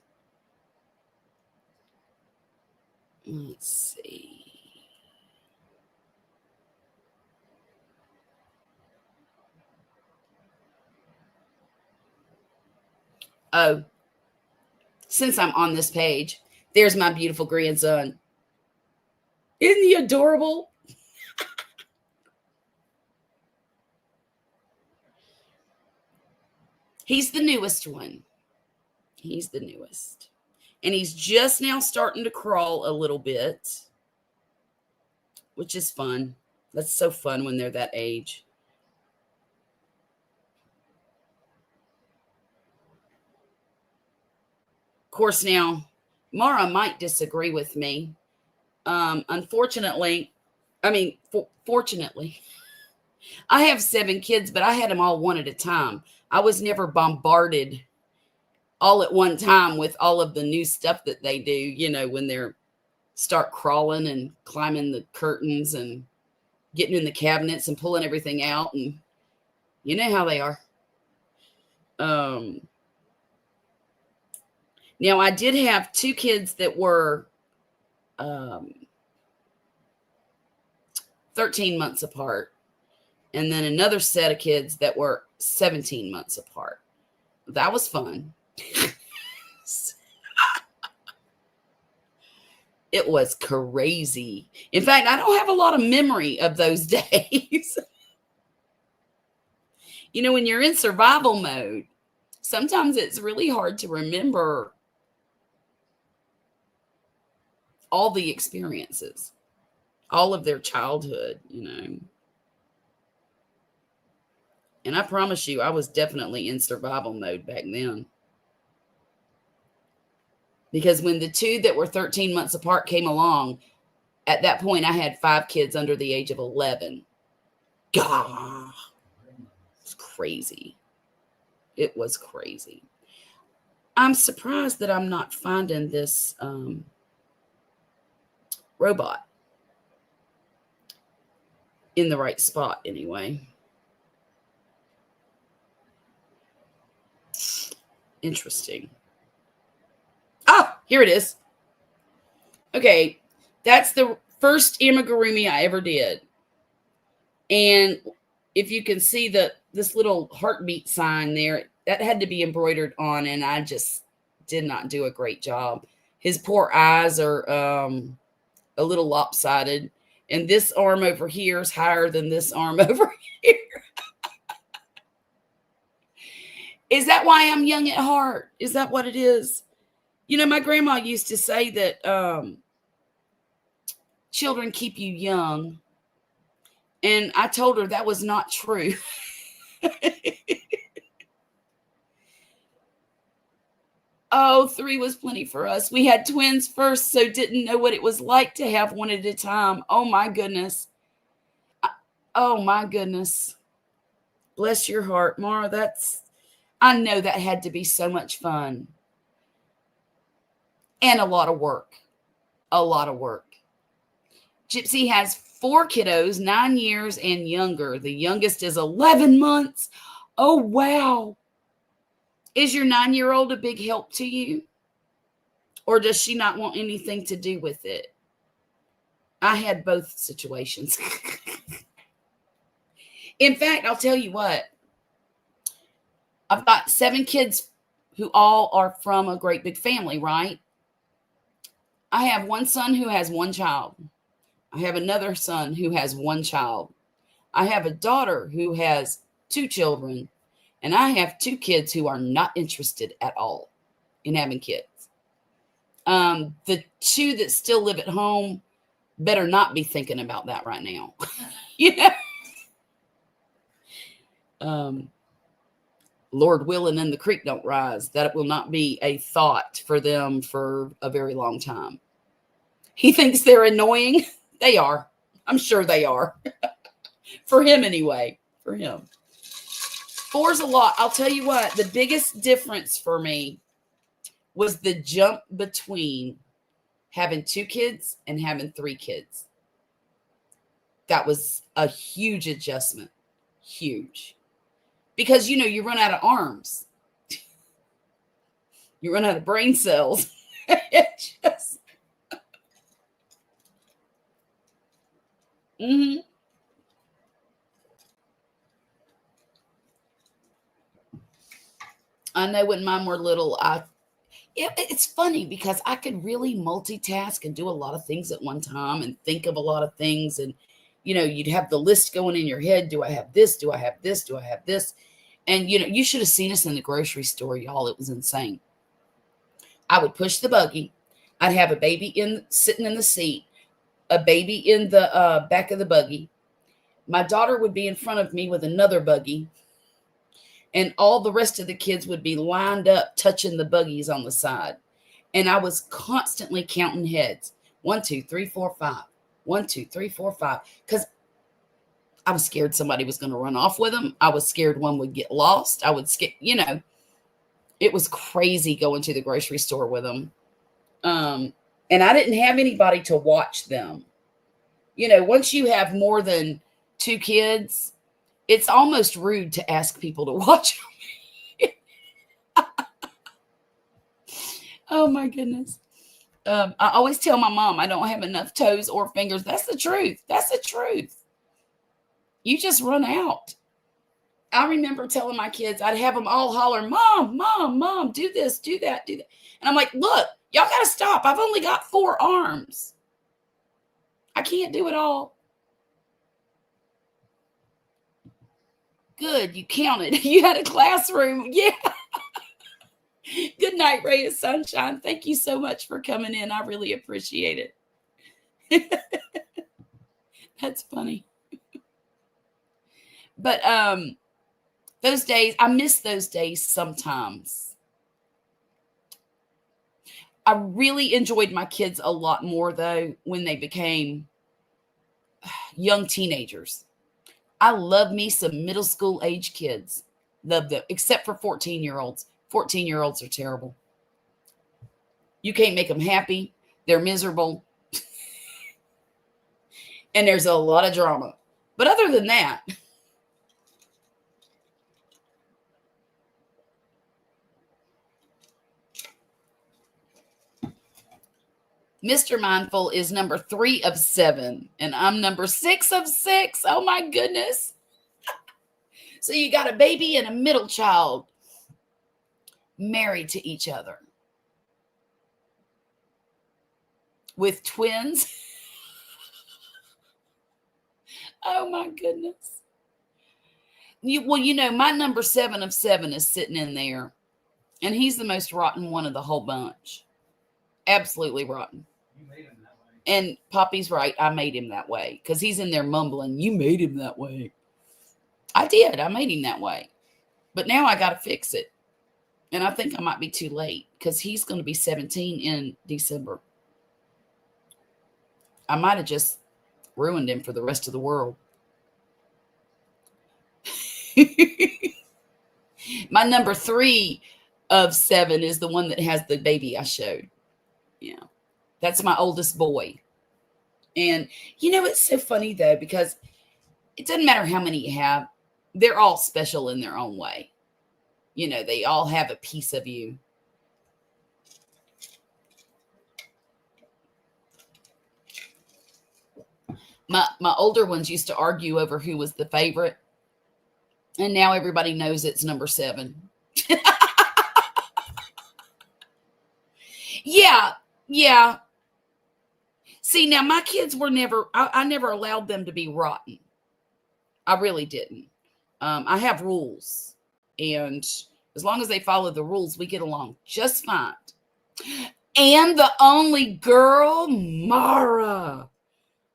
Let's see. Oh, since I'm on this page, there's my beautiful grandson. Isn't he adorable? He's the newest one. He's the newest. And he's just now starting to crawl a little bit, which is fun. That's so fun when they're that age. Of course, now, Mara might disagree with me. Fortunately, I have 7 kids, but I had them all one at a time. I was never bombarded all at one time with all of the new stuff that they do, you know, when they're start crawling and climbing the curtains and getting in the cabinets and pulling everything out. And you know how they are. Now, I did have 2 kids that were 13 months apart. And then another set of kids that were 17 months apart. That was fun. It was crazy. In fact, I don't have a lot of memory of those days. You know, when you're in survival mode, sometimes it's really hard to remember all the experiences, all of their childhood, you know. And I promise you, I was definitely in survival mode back then. Because when the two that were 13 months apart came along, at that point, I had 5 kids under the age of 11. God, it's crazy. It was crazy. I'm surprised that I'm not finding this robot in the right spot anyway. Interesting. Oh, here it is. Okay, that's the first amigurumi I ever did. And if you can see this little heartbeat sign there, that had to be embroidered on, and I just did not do a great job. His poor eyes are a little lopsided, and this arm over here is higher than this arm over here. Is that why I'm young at heart? Is that what it is? You know, my grandma used to say that children keep you young. And I told her that was not true. Oh, 3 was plenty for us. We had twins first, so didn't know what it was like to have one at a time. Oh, my goodness. Oh, my goodness. Bless your heart, Mara. I know that had to be so much fun. And a lot of work. A lot of work. Gypsy has 4 kiddos, 9 years and younger. The youngest is 11 months. Oh, wow. Is your 9-year-old a big help to you? Or does she not want anything to do with it? I had both situations. In fact, I'll tell you what. I've got 7 kids who all are from a great big family, right? I have one son who has 1 child. I have another son who has 1 child. I have a daughter who has 2 children. And I have 2 kids who are not interested at all in having kids. The 2 that still live at home better not be thinking about that right now. You know? Lord willing and the creek don't rise. That will not be a thought for them for a very long time. He thinks they're annoying. They are. I'm sure they are. For him anyway. For him. 4's a lot. I'll tell you what, the biggest difference for me was the jump between having 2 kids and having 3 kids. That was a huge adjustment. Huge. Because, you know, you run out of arms. You run out of brain cells. It just... Mm-hmm. I know when mine were little, it's funny because I could really multitask and do a lot of things at one time and think of a lot of things. And, you know, you'd have the list going in your head. Do I have this? Do I have this? Do I have this? And, you know, you should have seen us in the grocery store, y'all. It was insane. I would push the buggy. I'd have a baby sitting in the seat, a baby in the back of the buggy. My daughter would be in front of me with another buggy. And all the rest of the kids would be lined up, touching the buggies on the side. And I was constantly counting heads. 1, 2, 3, 4, 5. 1, 2, 3, 4, 5. Because I was scared somebody was going to run off with them. I was scared one would get lost. I would skip, you know. It was crazy going to the grocery store with them. And I didn't have anybody to watch them. You know, once you have more than 2 kids, it's almost rude to ask people to watch them. Oh, my goodness. I always tell my mom I don't have enough toes or fingers. That's the truth. That's the truth. You just run out. I remember telling my kids, I'd have them all holler, Mom, Mom, Mom, do this, do that, do that. And I'm like, look, y'all got to stop. I've only got 4 arms. I can't do it all. Good, you counted. You had a classroom. Yeah. Good night, Ray of Sunshine. Thank you so much for coming in. I really appreciate it. That's funny. But those days, I miss those days sometimes. I really enjoyed my kids a lot more, though, when they became young teenagers. I love me some middle school age kids. Love them, except for 14-year-olds. 14-year-olds are terrible. You can't make them happy. They're miserable. And there's a lot of drama. But other than that, Mr. Mindful is number 3 of 7, and I'm number 6 of 6. Oh my goodness. So you got a baby and a middle child married to each other with twins. Oh my goodness. My number 7 of 7 is sitting in there, and he's the most rotten one of the whole bunch. Absolutely rotten. You made him that way. And Poppy's right. I made him that way because he's in there mumbling, "You made him that way." I did. I made him that way. But now I got to fix it. And I think I might be too late because he's going to be 17 in December. I might have just ruined him for the rest of the world. My number 3 of 7 is the one that has the baby I showed. Yeah. That's my oldest boy. And, it's so funny, though, because it doesn't matter how many you have. They're all special in their own way. They all have a piece of you. My older ones used to argue over who was the favorite. And now everybody knows it's number 7. Yeah. See, now my kids were I never allowed them to be rotten. I really didn't. I have rules. And as long as they follow the rules, we get along just fine. And the only girl, Mara.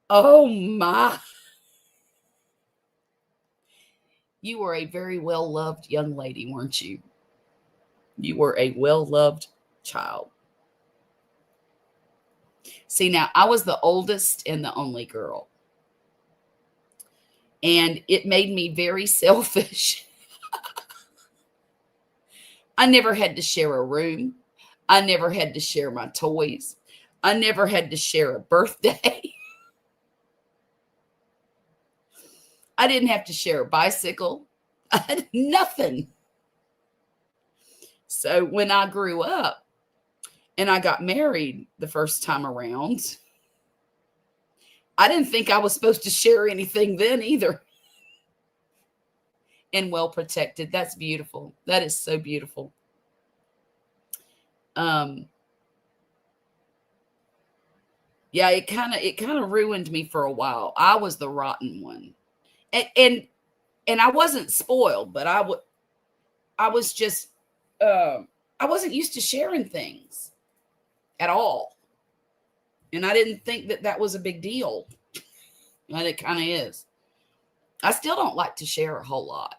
Oh, my. You were a very well-loved young lady, weren't you? You were a well-loved child. See, now, I was the oldest and the only girl. And it made me very selfish. I never had to share a room. I never had to share my toys. I never had to share a birthday. I didn't have to share a bicycle. I had nothing. So when I grew up and I got married the first time around, I didn't think I was supposed to share anything then either. And well protected. That's beautiful. That is so beautiful. Yeah, it kind of ruined me for a while. I was the rotten one. And I wasn't spoiled, but I was just I wasn't used to sharing things at all. And I didn't think that was a big deal. And it kind of is. I still don't like to share a whole lot.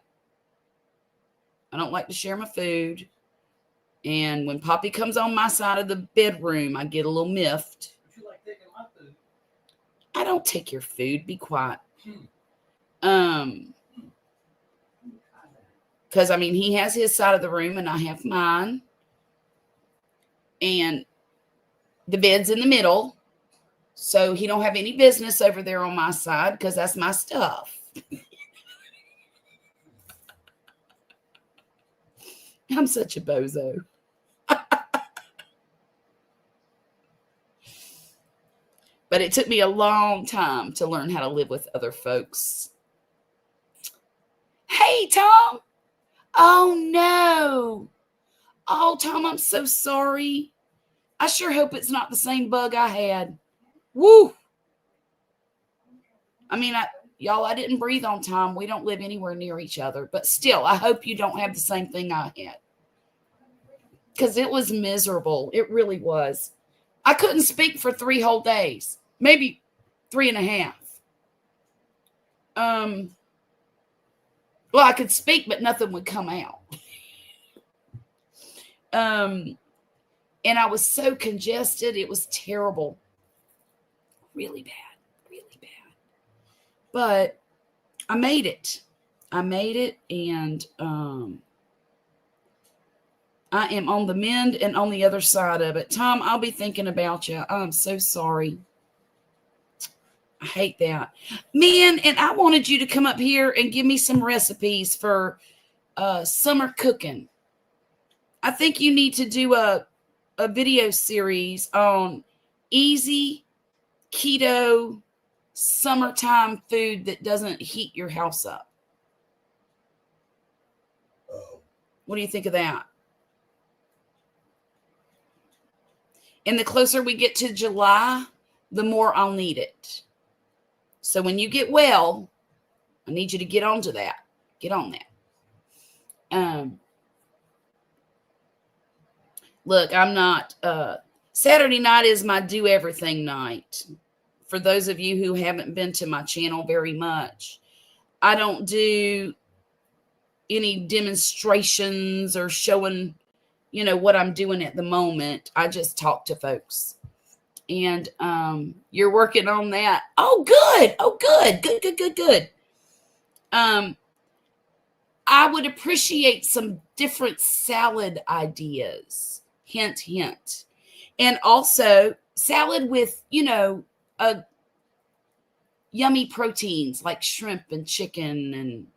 I don't like to share my food. And when Poppy comes on my side of the bedroom, I get a little miffed. You like taking my food? I don't take your food. Be quiet. Because he has his side of the room and I have mine. And the bed's in the middle. So he don't have any business over there on my side because that's my stuff. I'm such a bozo. But it took me a long time to learn how to live with other folks. Hey, Tom. Oh, no. Oh, Tom, I'm so sorry. I sure hope it's not the same bug I had. Woo. I didn't breathe on Tom. We don't live anywhere near each other. But still, I hope you don't have the same thing I had. Because it was miserable. It really was. I couldn't speak for 3 whole days. Maybe 3.5. Well, I could speak, but nothing would come out. And I was so congested. It was terrible. Really bad. Really bad. But I made it. I made it. And I am on the mend and on the other side of it. Tom, I'll be thinking about you. I'm so sorry. I hate that. Man, and I wanted you to come up here and give me some recipes for summer cooking. I think you need to do a video series on easy keto summertime food that doesn't heat your house up. What do you think of that? And the closer we get to July, the more I'll need it. So when you get well, I need you to get onto that. Get on that. Look, I'm not, Saturday night is my do everything night. For those of you who haven't been to my channel very much, I don't do any demonstrations or showing, what I'm doing at the moment. I just talk to folks. And you're working on that. Oh, good. Oh, good. I would appreciate some different salad ideas. Hint, hint. And also salad with, yummy proteins like shrimp and chicken and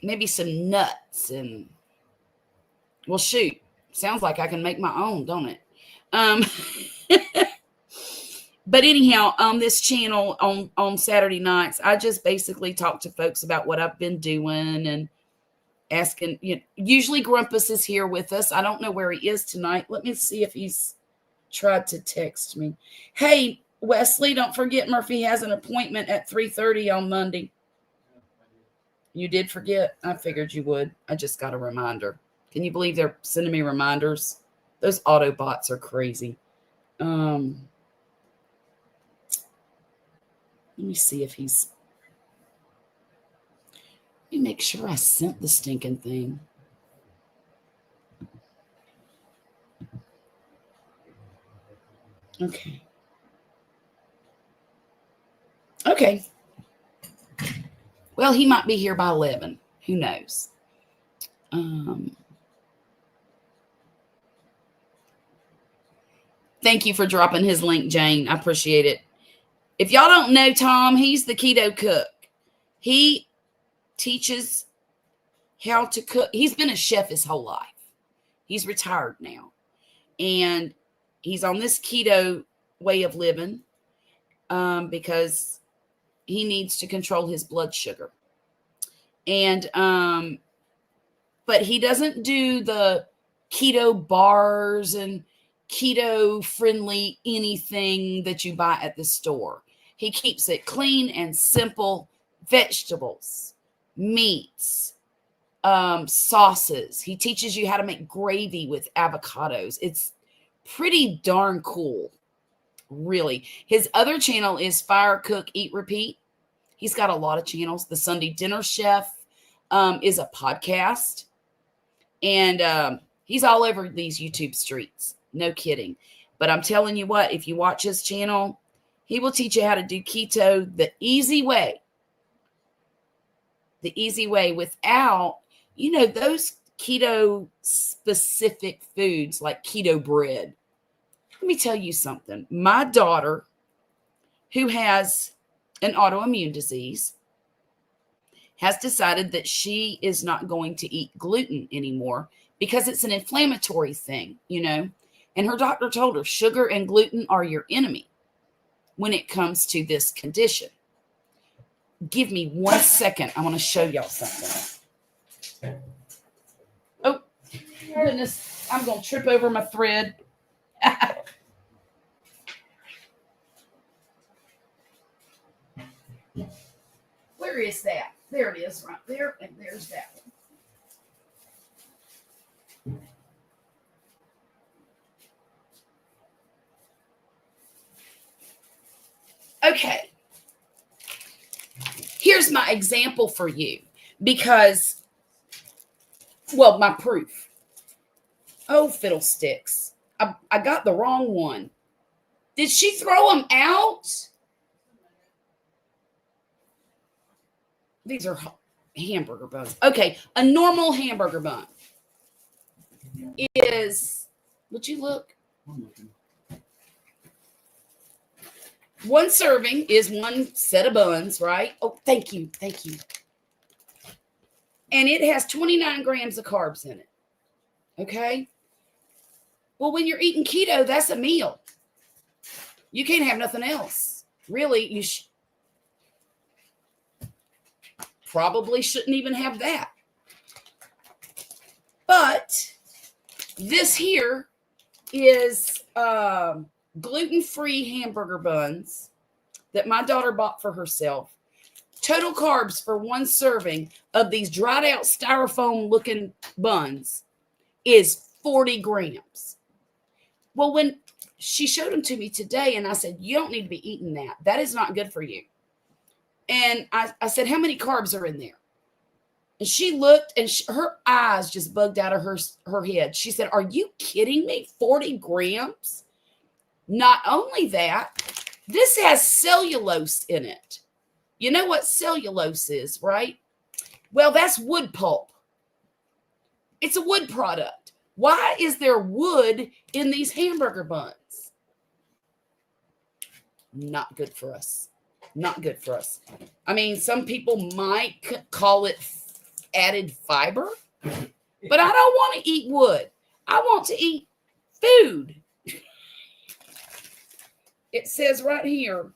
maybe some nuts. And, well, shoot. Sounds like I can make my own, don't it? But anyhow, on this channel on Saturday nights, I just basically talk to folks about what I've been doing and asking. Usually Grumpus is here with us. I don't know where he is tonight. Let me see if he's tried to text me. Hey, Wesley, don't forget Murphy has an appointment at 3:30 on Monday. You did forget? I figured you would. I just got a reminder. Can you believe they're sending me reminders? Those Autobots are crazy. Let me see if he's... Let me make sure I sent the stinking thing. Okay. Well, he might be here by 11. Who knows? Thank you for dropping his link, Jane. I appreciate it. If y'all don't know Tom, he's the keto cook. He teaches how to cook. He's been a chef his whole life. He's retired now. And he's on this keto way of living because he needs to control his blood sugar. And but he doesn't do the keto bars and keto friendly anything that you buy at the store. He keeps it clean and simple. Vegetables, meats, sauces. He teaches you how to make gravy with avocados. It's pretty darn cool, really. His other channel is Fire Cook Eat Repeat. He's got a lot of channels. The Sunday Dinner Chef is a podcast. And he's all over these YouTube streets. No kidding. But I'm telling you what, if you watch his channel, he will teach you how to do keto the easy way. The easy way without, those keto specific foods like keto bread. Let me tell you something. My daughter, who has an autoimmune disease, has decided that she is not going to eat gluten anymore because it's an inflammatory thing, And her doctor told her sugar and gluten are your enemy when it comes to this condition. Give me 1 second. I want to show y'all something. Oh, goodness. I'm going to trip over my thread. Where is that? There it is right there. And there's that one. Okay. Here's my example for you because, my proof. Oh, fiddlesticks. I got the wrong one. Did she throw them out? These are hamburger buns. Okay, a normal hamburger bun is, would you look? One serving is one set of buns, right? Oh, thank you. Thank you. And it has 29 grams of carbs in it. Okay? Well, when you're eating keto, that's a meal. You can't have nothing else. Really, you probably shouldn't even have that. But this here is gluten-free hamburger buns that my daughter bought for herself. Total carbs for one serving of these dried out styrofoam looking buns is 40 grams. Well, when she showed them to me today and I said, you don't need to be eating that. That is not good for you. And I said, how many carbs are in there? And she looked and her eyes just bugged out of her head. She said, are you kidding me? 40 grams? Not only that, this has cellulose in it. You know what cellulose is, right? Well, that's wood pulp. It's a wood product. Why is there wood in these hamburger buns? Not good for us. Not good for us. I mean, some people might call it added fiber, but I don't want to eat wood. I want to eat food. It says right here,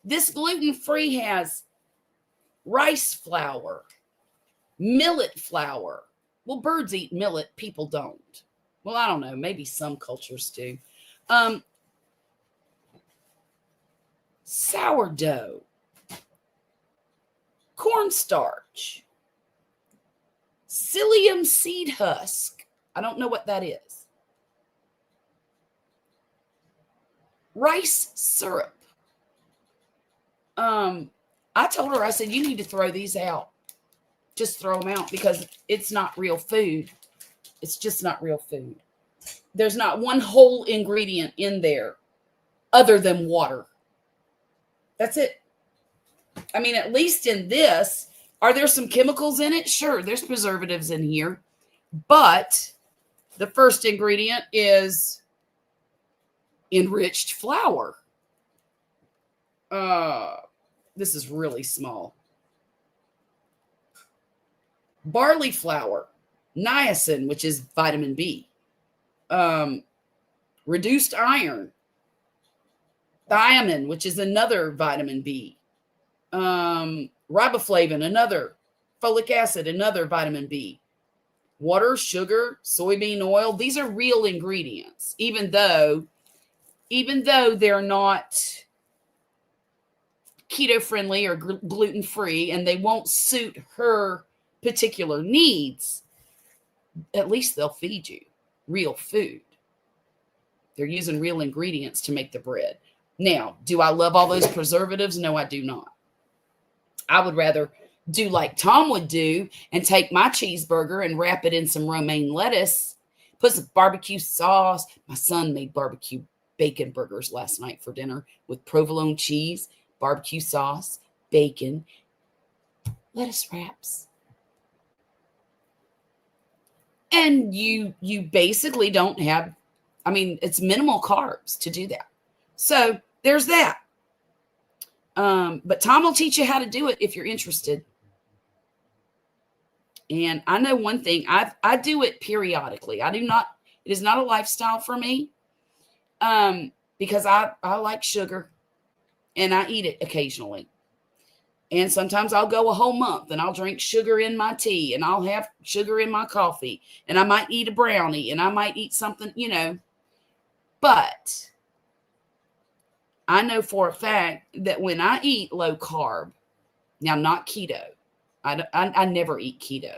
this gluten-free has rice flour, millet flour. Well, birds eat millet. People don't. Well, I don't know. Maybe some cultures do. Sourdough, cornstarch, psyllium seed husk. I don't know what that is. Rice syrup. I told her, I said, you need to throw these out. Just throw them out because it's not real food. It's just not real food. There's not one whole ingredient in there other than water. That's it. I mean, at least in this, are there some chemicals in it? Sure, there's preservatives in here. But the first ingredient is enriched flour. This is really small. Barley flour, niacin, which is vitamin B, reduced iron, thiamine, which is another vitamin B, riboflavin, another, folic acid, another vitamin B, water, sugar, soybean oil. These are real ingredients, even though they're not keto friendly or gluten free, and they won't suit her particular needs. At least they'll feed you real food. They're using real ingredients to make the bread. Now, do I love all those preservatives? No, I do not. I would rather do like Tom would do and take my cheeseburger and wrap it in some romaine lettuce, put some barbecue sauce. My son made barbecue bacon burgers last night for dinner with provolone cheese, barbecue sauce, bacon, lettuce wraps. And you basically don't have, I mean, it's minimal carbs to do that. So there's that. But Tom will teach you how to do it if you're interested. And I know one thing, I do it periodically. It is not a lifestyle for me. Because I like sugar and I eat it occasionally. And sometimes I'll go a whole month and I'll drink sugar in my tea and I'll have sugar in my coffee and I might eat a brownie and I might eat something, you know. But I know for a fact that when I eat low carb, now not keto, I never eat keto,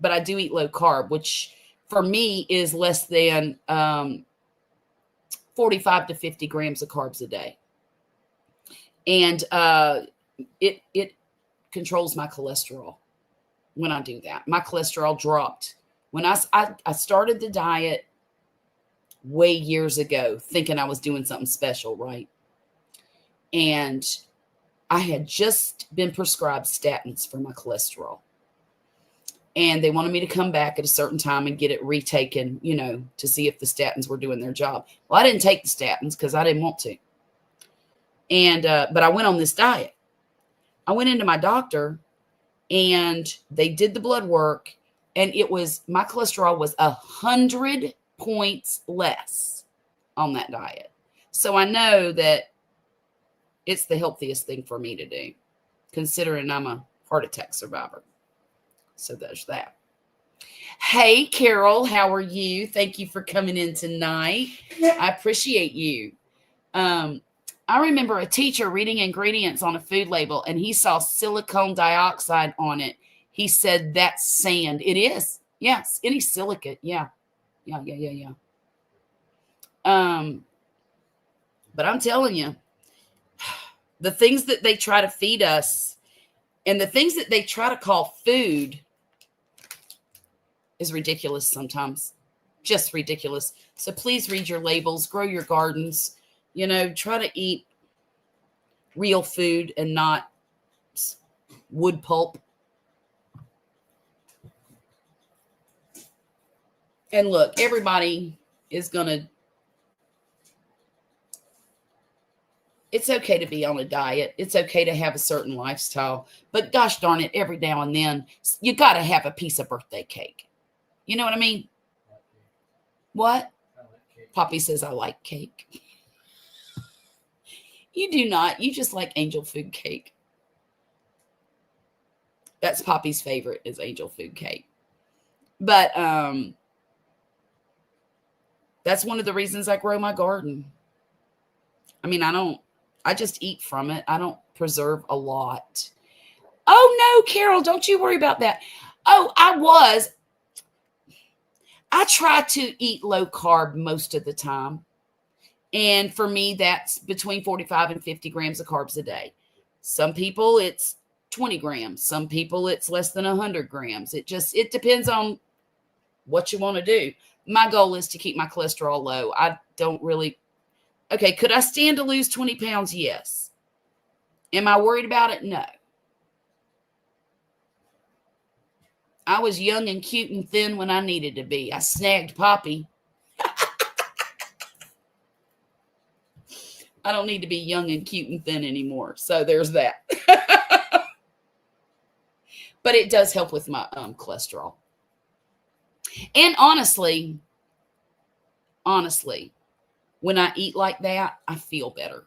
but I do eat low carb, which for me is less than 45 to 50 grams of carbs a day. And it controls my cholesterol when I do that. My cholesterol dropped When I started the diet way years ago, thinking I was doing something special, right? And I had just been prescribed statins for my cholesterol. And they wanted me to come back at a certain time and get it retaken, to see if the statins were doing their job. Well, I didn't take the statins because I didn't want to. And, but I went on this diet. I went into my doctor and they did the blood work, and my cholesterol was 100 points less on that diet. So I know that it's the healthiest thing for me to do, considering I'm a heart attack survivor. So there's that. Hey, Carol, how are you? Thank you for coming in tonight. I appreciate you. I remember a teacher reading ingredients on a food label, and he saw silicone dioxide on it. He said, that's sand. It is. Yes. Any silicate. Yeah. Yeah. But I'm telling you, the things that they try to feed us and the things that they try to call food is ridiculous sometimes. Just ridiculous. So please read your labels, grow your gardens, try to eat real food and not wood pulp. And look, everybody is it's okay to be on a diet. It's okay to have a certain lifestyle. But gosh darn it, every now and then, you got to have a piece of birthday cake. You know what I mean? What? Poppy says, I like cake. You do not. You just like angel food cake. That's Poppy's favorite, is angel food cake. But that's one of the reasons I grow my garden. I mean, I just eat from it. I don't preserve a lot. Oh, no, Carol, don't you worry about that. Oh, I try to eat low carb most of the time. And for me, that's between 45 and 50 grams of carbs a day. Some people, it's 20 grams. Some people, it's less than 100 grams. It depends on what you want to do. My goal is to keep my cholesterol low. I don't really. Okay, could I stand to lose 20 pounds? Yes. Am I worried about it? No. I was young and cute and thin when I needed to be. I snagged Poppy. I don't need to be young and cute and thin anymore. So there's that. But it does help with my cholesterol. And honestly, when I eat like that, I feel better.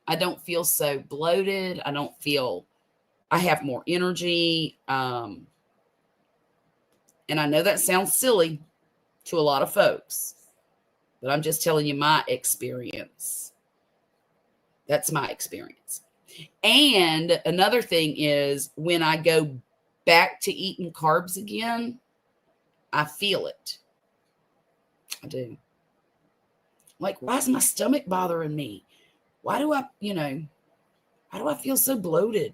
I don't feel so bloated. I have more energy. And I know that sounds silly to a lot of folks, but I'm just telling you my experience. That's my experience. And another thing is, when I go back to eating carbs again, I feel it. I do. Like, why is my stomach bothering me? Why do I feel so bloated?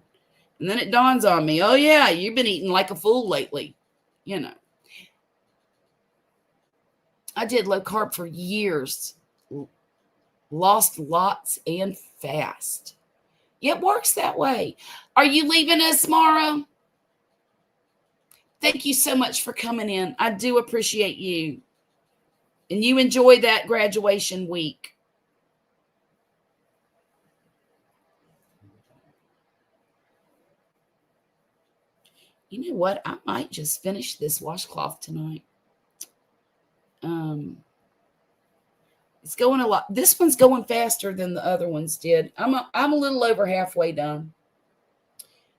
And then it dawns on me, oh yeah, you've been eating like a fool lately. I did low carb for years. Lost lots and fast. It works that way. Are you leaving us, Mara? Thank you so much for coming in. I do appreciate you. And you enjoy that graduation week. You know what? I might just finish this washcloth tonight. It's going a lot. This one's going faster than the other ones did. I'm a little over halfway done.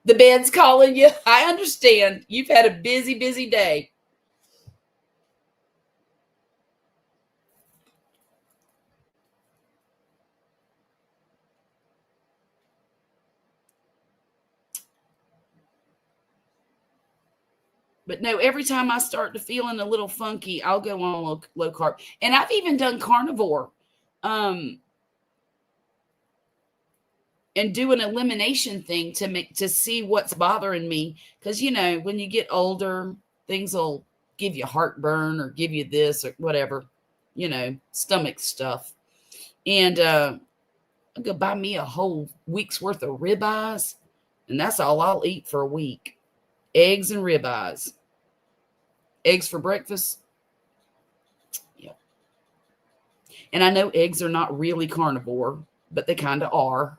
The bed's calling you. I understand. You've had a busy, busy day. But no, every time I start to feeling a little funky, I'll go on low carb. And I've even done carnivore and do an elimination thing to see what's bothering me. Because, when you get older, things will give you heartburn or give you this or whatever, stomach stuff. And I'll go buy me a whole week's worth of ribeyes, and that's all I'll eat for a week. Eggs and ribeyes. Eggs for breakfast. Yep. And I know eggs are not really carnivore, but they kind of are.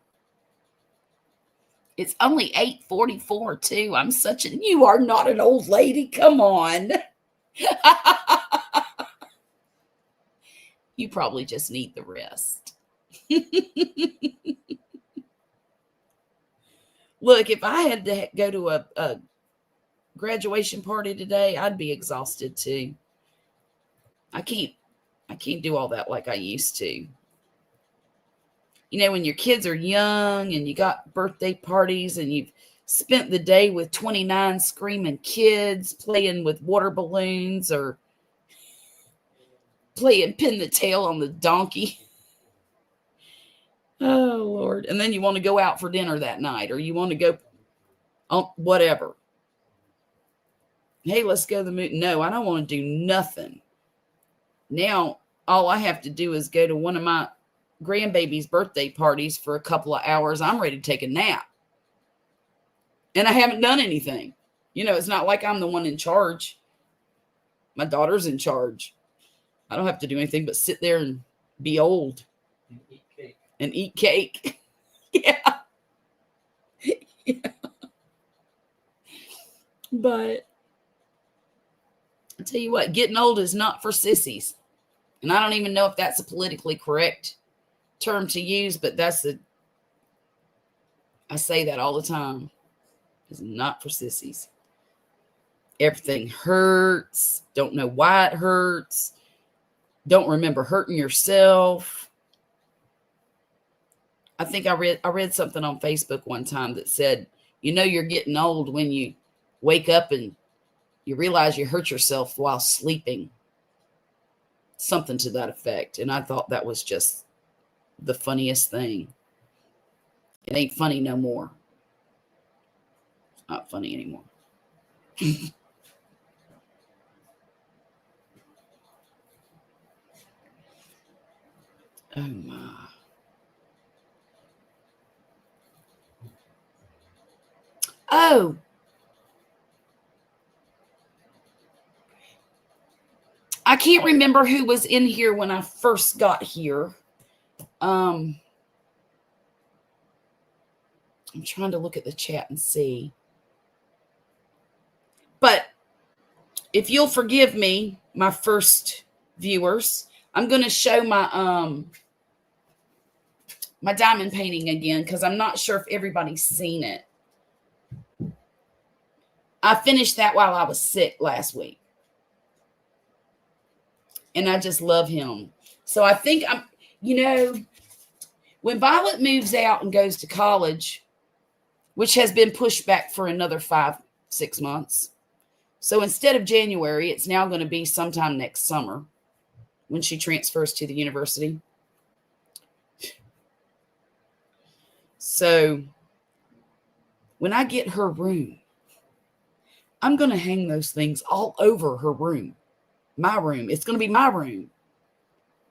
It's only 8:44 too. You are not an old lady. Come on. You probably just need the rest. Look, if I had to go to a graduation party today, I'd be exhausted too. I can't do all that like I used to. When your kids are young and you got birthday parties and you've spent the day with 29 screaming kids playing with water balloons or playing pin the tail on the donkey. Oh, Lord. And then you want to go out for dinner that night, or you want to go on whatever. Hey, let's go to the movie. No, I don't want to do nothing. Now, all I have to do is go to one of my grandbaby's birthday parties for a couple of hours. I'm ready to take a nap. And I haven't done anything. It's not like I'm the one in charge. My daughter's in charge. I don't have to do anything but sit there and be old. And eat cake. Yeah. Yeah. But I tell you what, getting old is not for sissies. And I don't even know if that's a politically correct term to use, but I say that all the time. It's not for sissies. Everything hurts. Don't know why it hurts. Don't remember hurting yourself. I think I read something on Facebook one time that said, you're getting old when you wake up and you realize you hurt yourself while sleeping. Something to that effect. And I thought that was just the funniest thing. It ain't funny no more. It's not funny anymore. Oh my. Oh. I can't remember who was in here when I first got here. I'm trying to look at the chat and see. But if you'll forgive me, my first viewers, I'm going to show my my diamond painting again because I'm not sure if everybody's seen it. I finished that while I was sick last week. And I just love him. So I think when Violet moves out and goes to college, which has been pushed back for another 5-6 months. So instead of January, it's now going to be sometime next summer when she transfers to the university. So when I get her room, I'm going to hang those things all over her room. My room. It's going to be my room.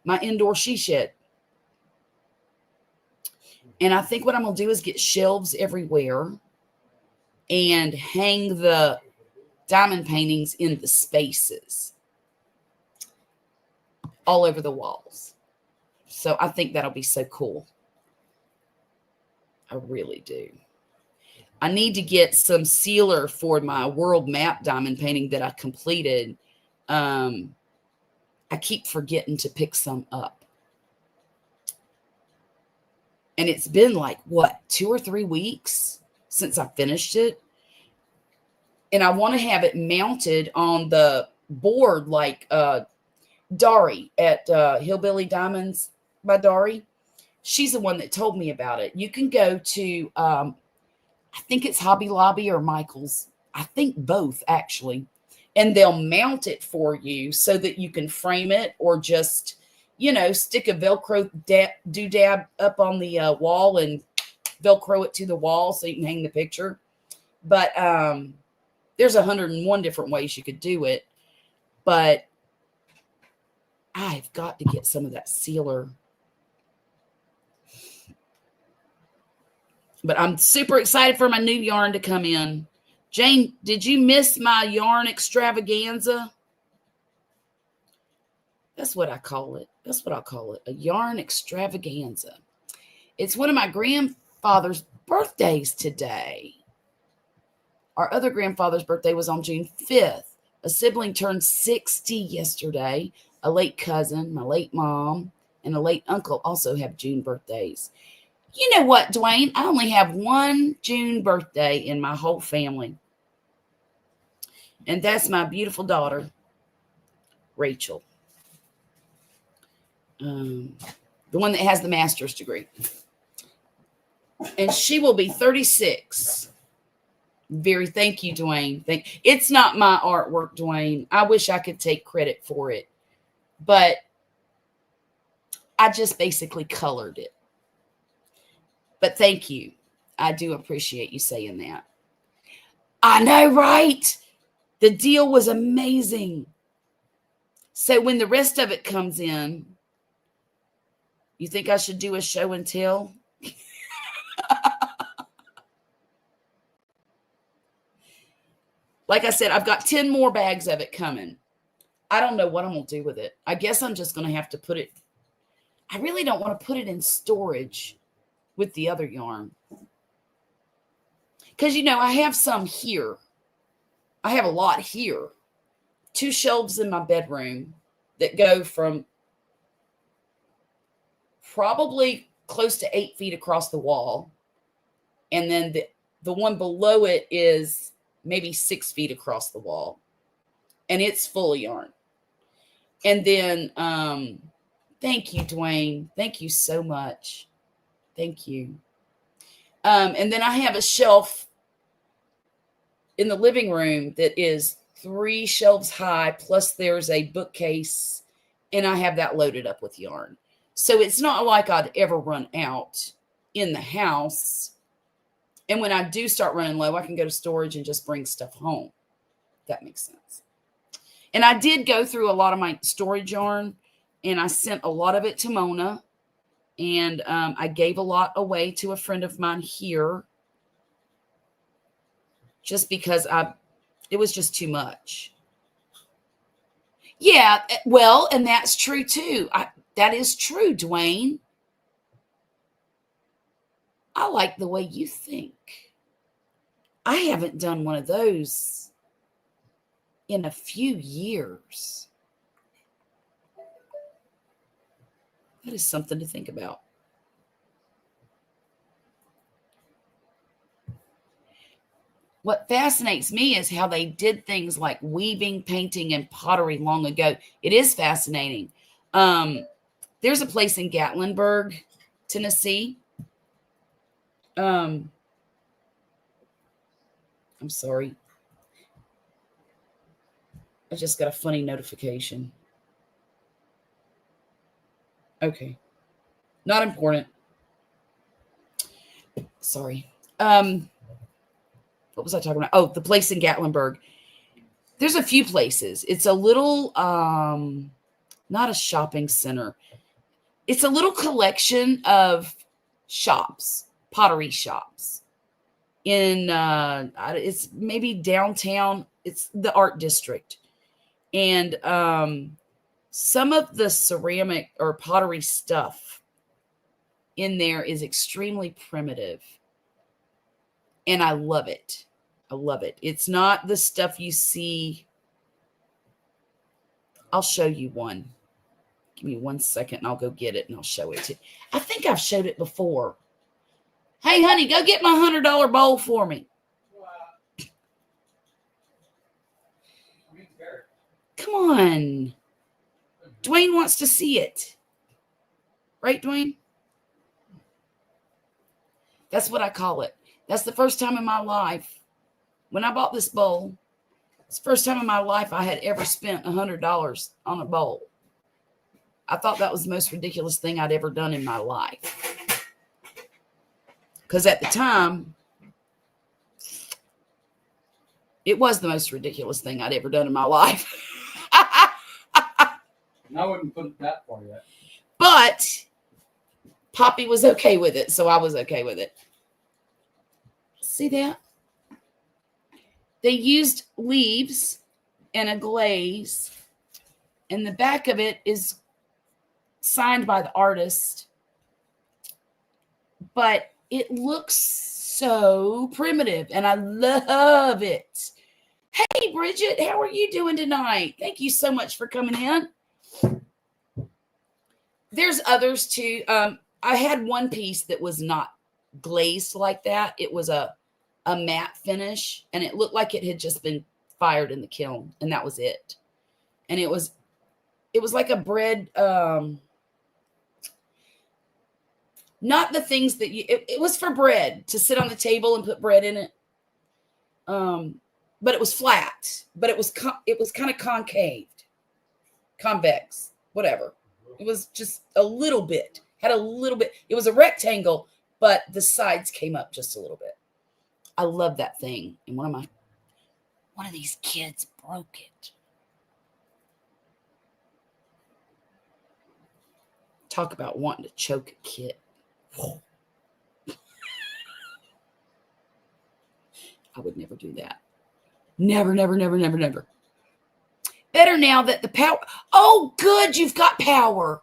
My indoor she shed. And I think what I'm going to do is get shelves everywhere and hang the diamond paintings in the spaces all over the walls. So I think that'll be so cool. I really do. I need to get some sealer for my world map diamond painting that I completed. I keep forgetting to pick some up. And it's been like, 2 or 3 weeks since I finished it. And I want to have it mounted on the board like Dari at Hillbilly Diamonds by Dari. She's the one that told me about it. You can go to, I think it's Hobby Lobby or Michael's. I think both, actually. And they'll mount it for you so that you can frame it or just, stick a Velcro doodad up on the wall and Velcro it to the wall so you can hang the picture. But there's 101 different ways you could do it. But I've got to get some of that sealer. But I'm super excited for my new yarn to come in. Jane, did you miss my yarn extravaganza? That's what I call it. That's what I'll call it. A yarn extravaganza. It's one of my grandfather's birthdays today. Our other grandfather's birthday was on June 5th. A sibling turned 60 yesterday. A late cousin, my late mom, and a late uncle also have June birthdays. You know what, Dwayne? I only have one June birthday in my whole family. And that's my beautiful daughter, Rachel. The one that has the master's degree. And she will be 36. Thank you, Dwayne. It's not my artwork, Dwayne. I wish I could take credit for it. But I just basically colored it. But thank you. I do appreciate you saying that. I know, right? The deal was amazing. So when the rest of it comes in, you think I should do a show and tell? Like I said, I've got 10 more bags of it coming. I don't know what I'm going to do with it. I guess I'm just going to have to put it. I really don't want to put it in storage with the other yarn. Because, I have some here. I have a lot here. 2 shelves in my bedroom that go from probably close to 8 feet across the wall. And then the one below it is maybe 6 feet across the wall. And it's full of yarn. And then, thank you, Dwayne. Thank you so much. Thank you. And then I have a shelf in the living room that is 3 shelves high, plus there's a bookcase, and I have that loaded up with yarn. So it's not like I'd ever run out in the house. And when I do start running low, I can go to storage and just bring stuff home. If that makes sense. And I did go through a lot of my storage yarn, and I sent a lot of it to Mona. And I gave a lot away to a friend of mine here just because it was just too much. Yeah, well, and that's true too. That is true, Dwayne. I like the way you think. I haven't done one of those in a few years. That is something to think about. What fascinates me is how they did things like weaving, painting, and pottery long ago. It is fascinating. There's a place in Gatlinburg, Tennessee. I'm sorry. I just got a funny notification. Okay. Not important. Sorry. What was I talking about? Oh, the place in Gatlinburg. There's a few places. It's a little, not a shopping center. It's a little collection of shops, pottery shops. It's maybe downtown. It's the art district. And some of the ceramic or pottery stuff in there is extremely primitive. And I love it. I love it. It's not the stuff you see. I'll show you one. Give me 1 second and I'll go get it and I'll show it to you. I think I've showed it before. Hey, honey, go get my $100 bowl for me. Come on. Dwayne wants to see it. Right, Dwayne? That's what I call it. That's the first time in my life, when I bought this bowl, it's the first time in my life I had ever spent $100 on a bowl. I thought that was the most ridiculous thing I'd ever done in my life. Because at the time, it was the most ridiculous thing I'd ever done in my life. And I wouldn't put it that far yet. But Poppy was okay with it, so I was okay with it. See that? They used leaves and a glaze, and the back of it is signed by the artist, but it looks so primitive, and I love it. Hey, Bridget, how are you doing tonight? Thank you so much for coming in. There's others too. I had one piece that was not glazed like that. It was a matte finish, and it looked like it had just been fired in the kiln, and that was it. And it was like a bread, not the things that it was for bread to sit on the table and put bread in it. But it was flat, but it was kind of concaved, convex, whatever. It was just a little bit, had a little bit. It was a rectangle, but the sides came up just a little bit. I love that thing. And one of these kids broke it. Talk about wanting to choke a kid. I would never do that. Never, never, never, never, never. Better now that the power. Oh, good. You've got power.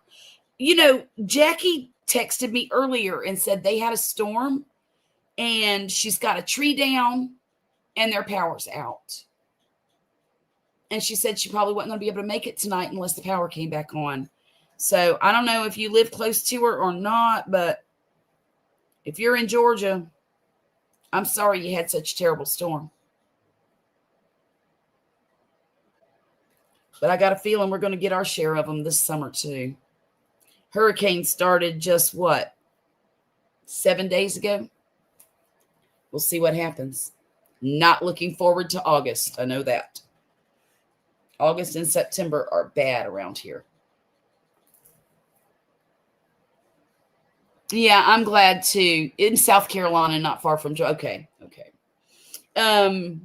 You know, Jackie texted me earlier and said they had a storm and she's got a tree down and their power's out. And she said she probably wasn't going to be able to make it tonight unless the power came back on. So I don't know if you live close to her or not, but if you're in Georgia, I'm sorry you had such a terrible storm. But I got a feeling we're going to get our share of them this summer too. Hurricane started just 7 days ago? We'll see what happens. Not looking forward to August. I know that. August and September are bad around here. Yeah, I'm glad too. In South Carolina, not far from Georgia. Okay. Oh,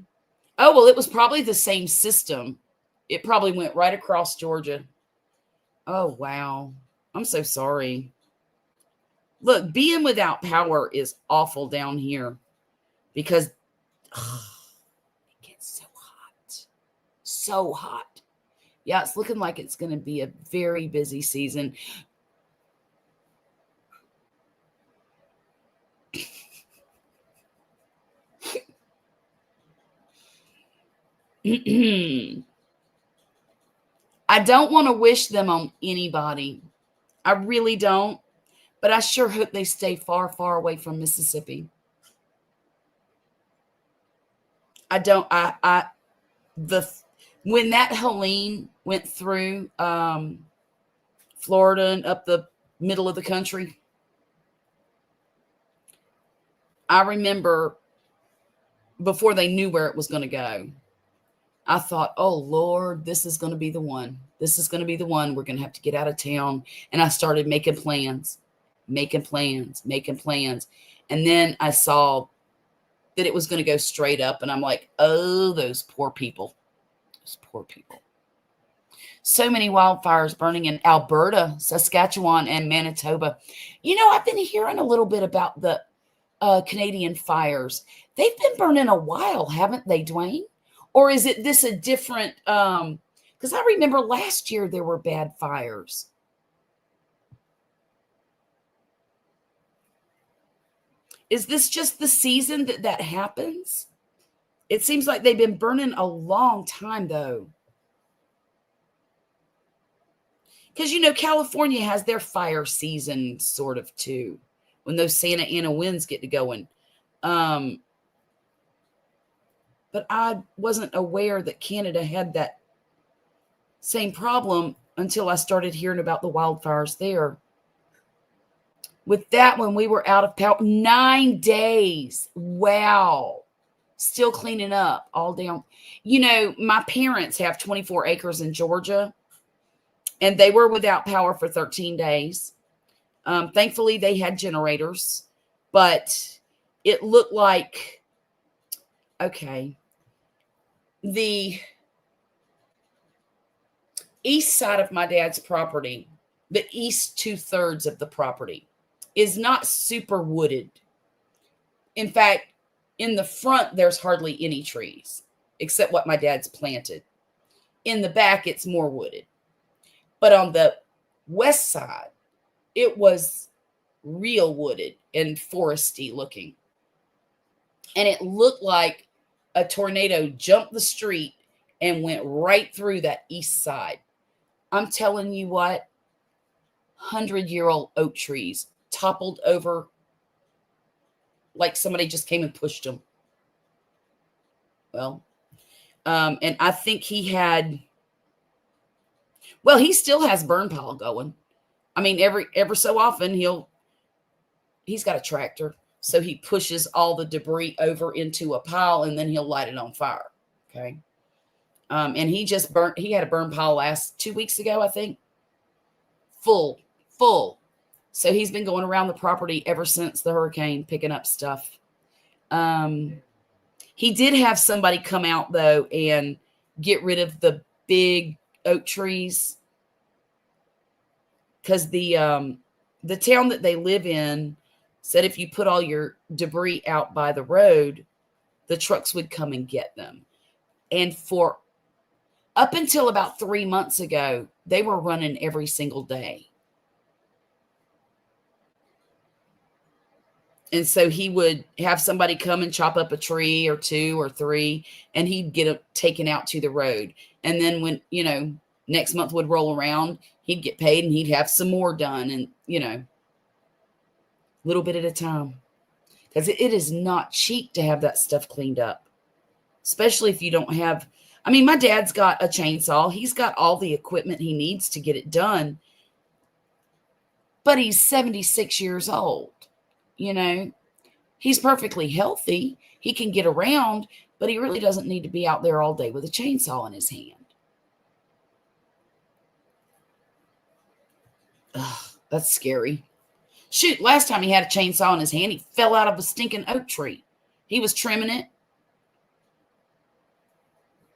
well, it was probably the same system. It probably went right across Georgia. Oh, wow. I'm so sorry. Look, being without power is awful down here because it gets so hot. So hot. Yeah, it's looking like it's going to be a very busy season. I don't want to wish them on anybody. I really don't. But I sure hope they stay far, far away from Mississippi. I don't. When that Helene went through Florida and up the middle of the country, I remember before they knew where it was going to go, I thought, oh, Lord, this is going to be the one. This is going to be the one. We're going to have to get out of town. And I started making plans. And then I saw that it was going to go straight up. And I'm like, oh, those poor people. So many wildfires burning in Alberta, Saskatchewan, and Manitoba. You know, I've been hearing a little bit about the Canadian fires. They've been burning a while, haven't they, Dwayne? Or is it this a different? Because I remember last year there were bad fires. Is this just the season that happens? It seems like they've been burning a long time, though. Because, you know, California has their fire season sort of, too, when those Santa Ana winds get to going. But I wasn't aware that Canada had that same problem until I started hearing about the wildfires there. With that one, we were out of power 9 days. Wow. Still cleaning up all down. You know, my parents have 24 acres in Georgia, and they were without power for 13 days. Thankfully, they had generators, but it looked like, okay, the east side of my dad's property, the east 2/3 of the property, is not super wooded. In fact, in the front, there's hardly any trees except what my dad's planted. In the back, it's more wooded. But on the west side, it was real wooded and foresty looking. And it looked like a tornado jumped the street and went right through that east side. I'm telling you what, 100-year-old oak trees toppled over like somebody just came and pushed them. Well, and I think he still has burn pile going. I mean, ever so often he's got a tractor, so he pushes all the debris over into a pile and then he'll light it on fire. Okay. And he had a burn pile last 2 weeks ago, I think. Full. So he's been going around the property ever since the hurricane, picking up stuff. He did have somebody come out though and get rid of the big oak trees, because the town that they live in said if you put all your debris out by the road, the trucks would come and get them. And for up until about 3 months ago, they were running every single day. And so he would have somebody come and chop up a tree or 2 or 3, and he'd get it taken out to the road. And then when, next month would roll around, he'd get paid and he'd have some more done, and, little bit at a time. Because it is not cheap to have that stuff cleaned up, especially if you don't have, my dad's got a chainsaw. He's got all the equipment he needs to get it done, but he's 76 years old. He's perfectly healthy. He can get around, but he really doesn't need to be out there all day with a chainsaw in his hand. Ugh, that's scary. Shoot, last time he had a chainsaw in his hand, he fell out of a stinking oak tree. He was trimming it,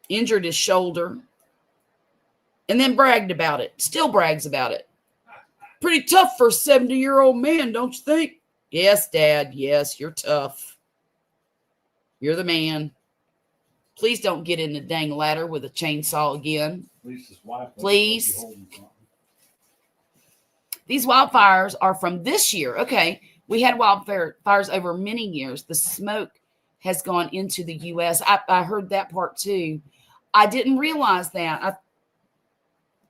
injured his shoulder, and then bragged about it. Still brags about it. Pretty tough for a 70-year-old man, don't you think? Yes, Dad. Yes, you're tough. You're the man. Please don't get in the dang ladder with a chainsaw again. Please. These wildfires are from this year. Okay, we had wildfires over many years. The smoke has gone into the U.S. I heard that part too. I didn't realize that.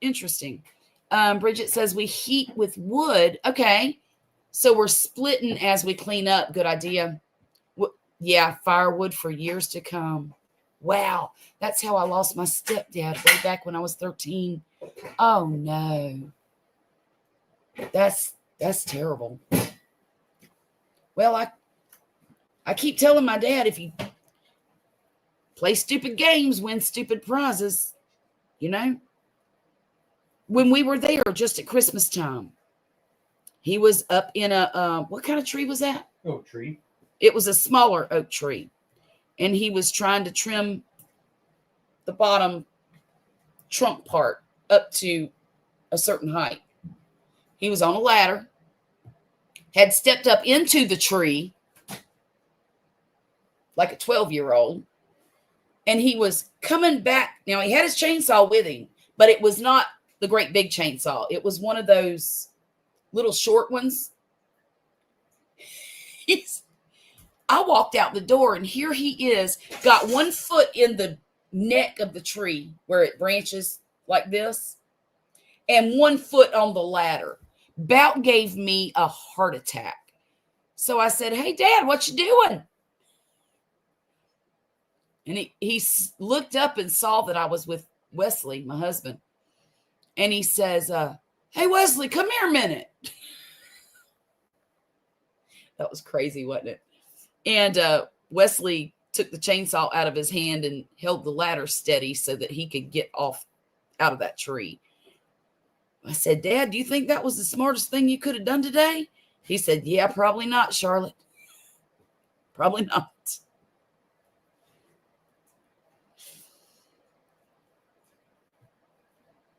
Interesting. Bridget says we heat with wood. Okay. So we're splitting as we clean up. Good idea. Yeah, firewood for years to come. Wow. That's how I lost my stepdad way back when I was 13. Oh, no. That's terrible. Well, I keep telling my dad, if you play stupid games, win stupid prizes, When we were there just at Christmas time, he was up in a, what kind of tree was that? Oak tree. It was a smaller oak tree. And he was trying to trim the bottom trunk part up to a certain height. He was on a ladder, had stepped up into the tree like a 12-year-old, and he was coming back. Now, he had his chainsaw with him, but it was not the great big chainsaw. It was one of those little short ones. I walked out the door, and here he is, got 1 foot in the neck of the tree where it branches like this, and 1 foot on the ladder. Bout gave me a heart attack. So I said, "Hey, Dad, what you doing?" And he looked up and saw that I was with Wesley, my husband. And he says, "Hey, Wesley, come here a minute." That was crazy, wasn't it? And Wesley took the chainsaw out of his hand and held the ladder steady so that he could get off out of that tree. I said, "Dad, do you think that was the smartest thing you could have done today?" He said, "Yeah, probably not, Charlotte. Probably not."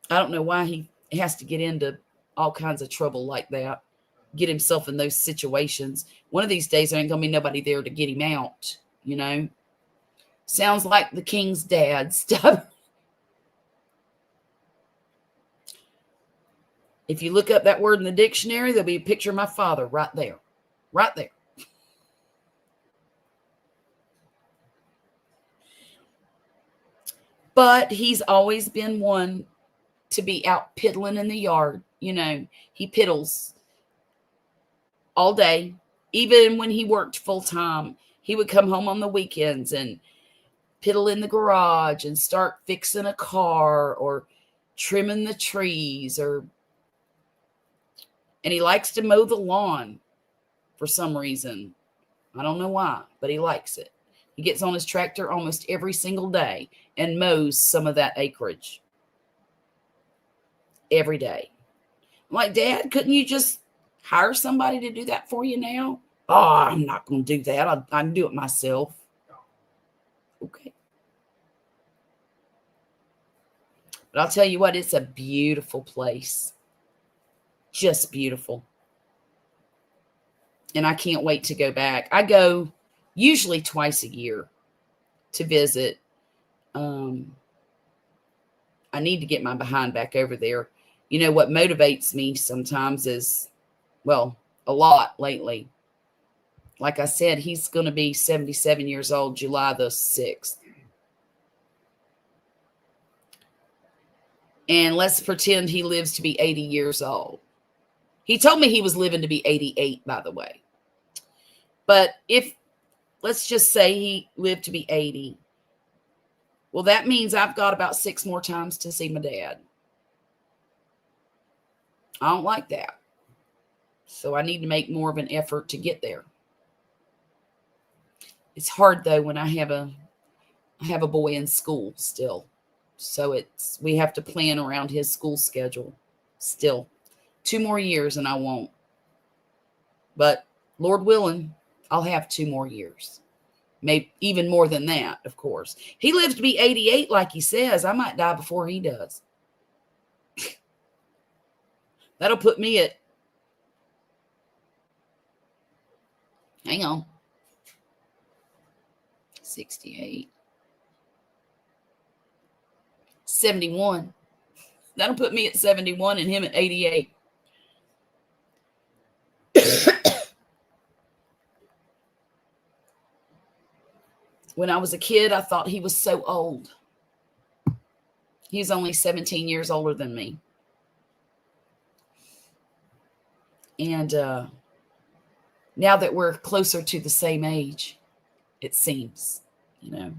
I don't know why he has to get into all kinds of trouble like that, get himself in those situations. One of these days, there ain't going to be nobody there to get him out, you know? Sounds like the king's dad stuff. If you look up that word in the dictionary, there'll be a picture of my father right there. Right there. But he's always been one to be out piddling in the yard. You know, he piddles all day. Even when he worked full time, he would come home on the weekends and piddle in the garage and start fixing a car or trimming the trees, and he likes to mow the lawn for some reason. I don't know why, but he likes it. He gets on his tractor almost every single day and mows some of that acreage every day. I'm like, Dad, couldn't you just hire somebody to do that for you now? Oh, I'm not going to do that. I can do it myself. Okay. But I'll tell you what, it's a beautiful place. Just beautiful. And I can't wait to go back. I go usually twice a year to visit. I need to get my behind back over there. You know, what motivates me sometimes is, well, a lot lately. Like I said, he's going to be 77 years old, July the 6th. And let's pretend he lives to be 80 years old. He told me he was living to be 88, by the way. But let's just say he lived to be 80. Well, that means I've got about 6 more times to see my dad. I don't like that. So I need to make more of an effort to get there. It's hard, though, when I have a boy in school still. So we have to plan around his school schedule still. 2 more years and I won't. But Lord willing, I'll have 2 more years. Maybe even more than that, of course. He lives to be 88, like he says. I might die before he does. That'll put me at, hang on, 68, 71. That'll put me at 71 and him at 88. When I was a kid, I thought he was so old. He's only 17 years older than me. And now that we're closer to the same age, it seems, you know.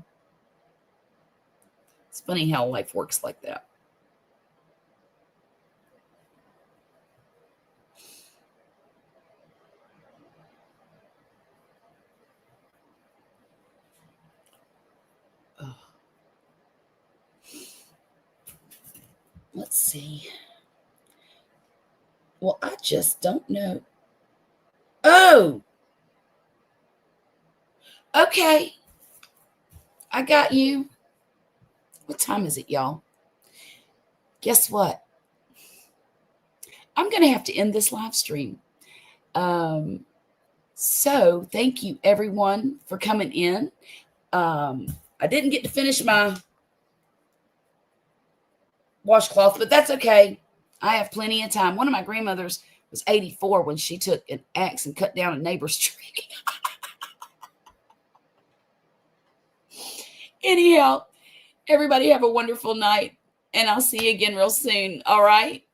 It's funny how life works like that. Oh. Let's see. Well, I just don't know. Oh, okay. I got you. What time is it, y'all? Guess what? I'm going to have to end this live stream. So thank you, everyone, for coming in. I didn't get to finish my washcloth, but that's okay. I have plenty of time. One of my grandmothers was 84 when she took an axe and cut down a neighbor's tree. Anyhow, everybody have a wonderful night, and I'll see you again real soon. All right?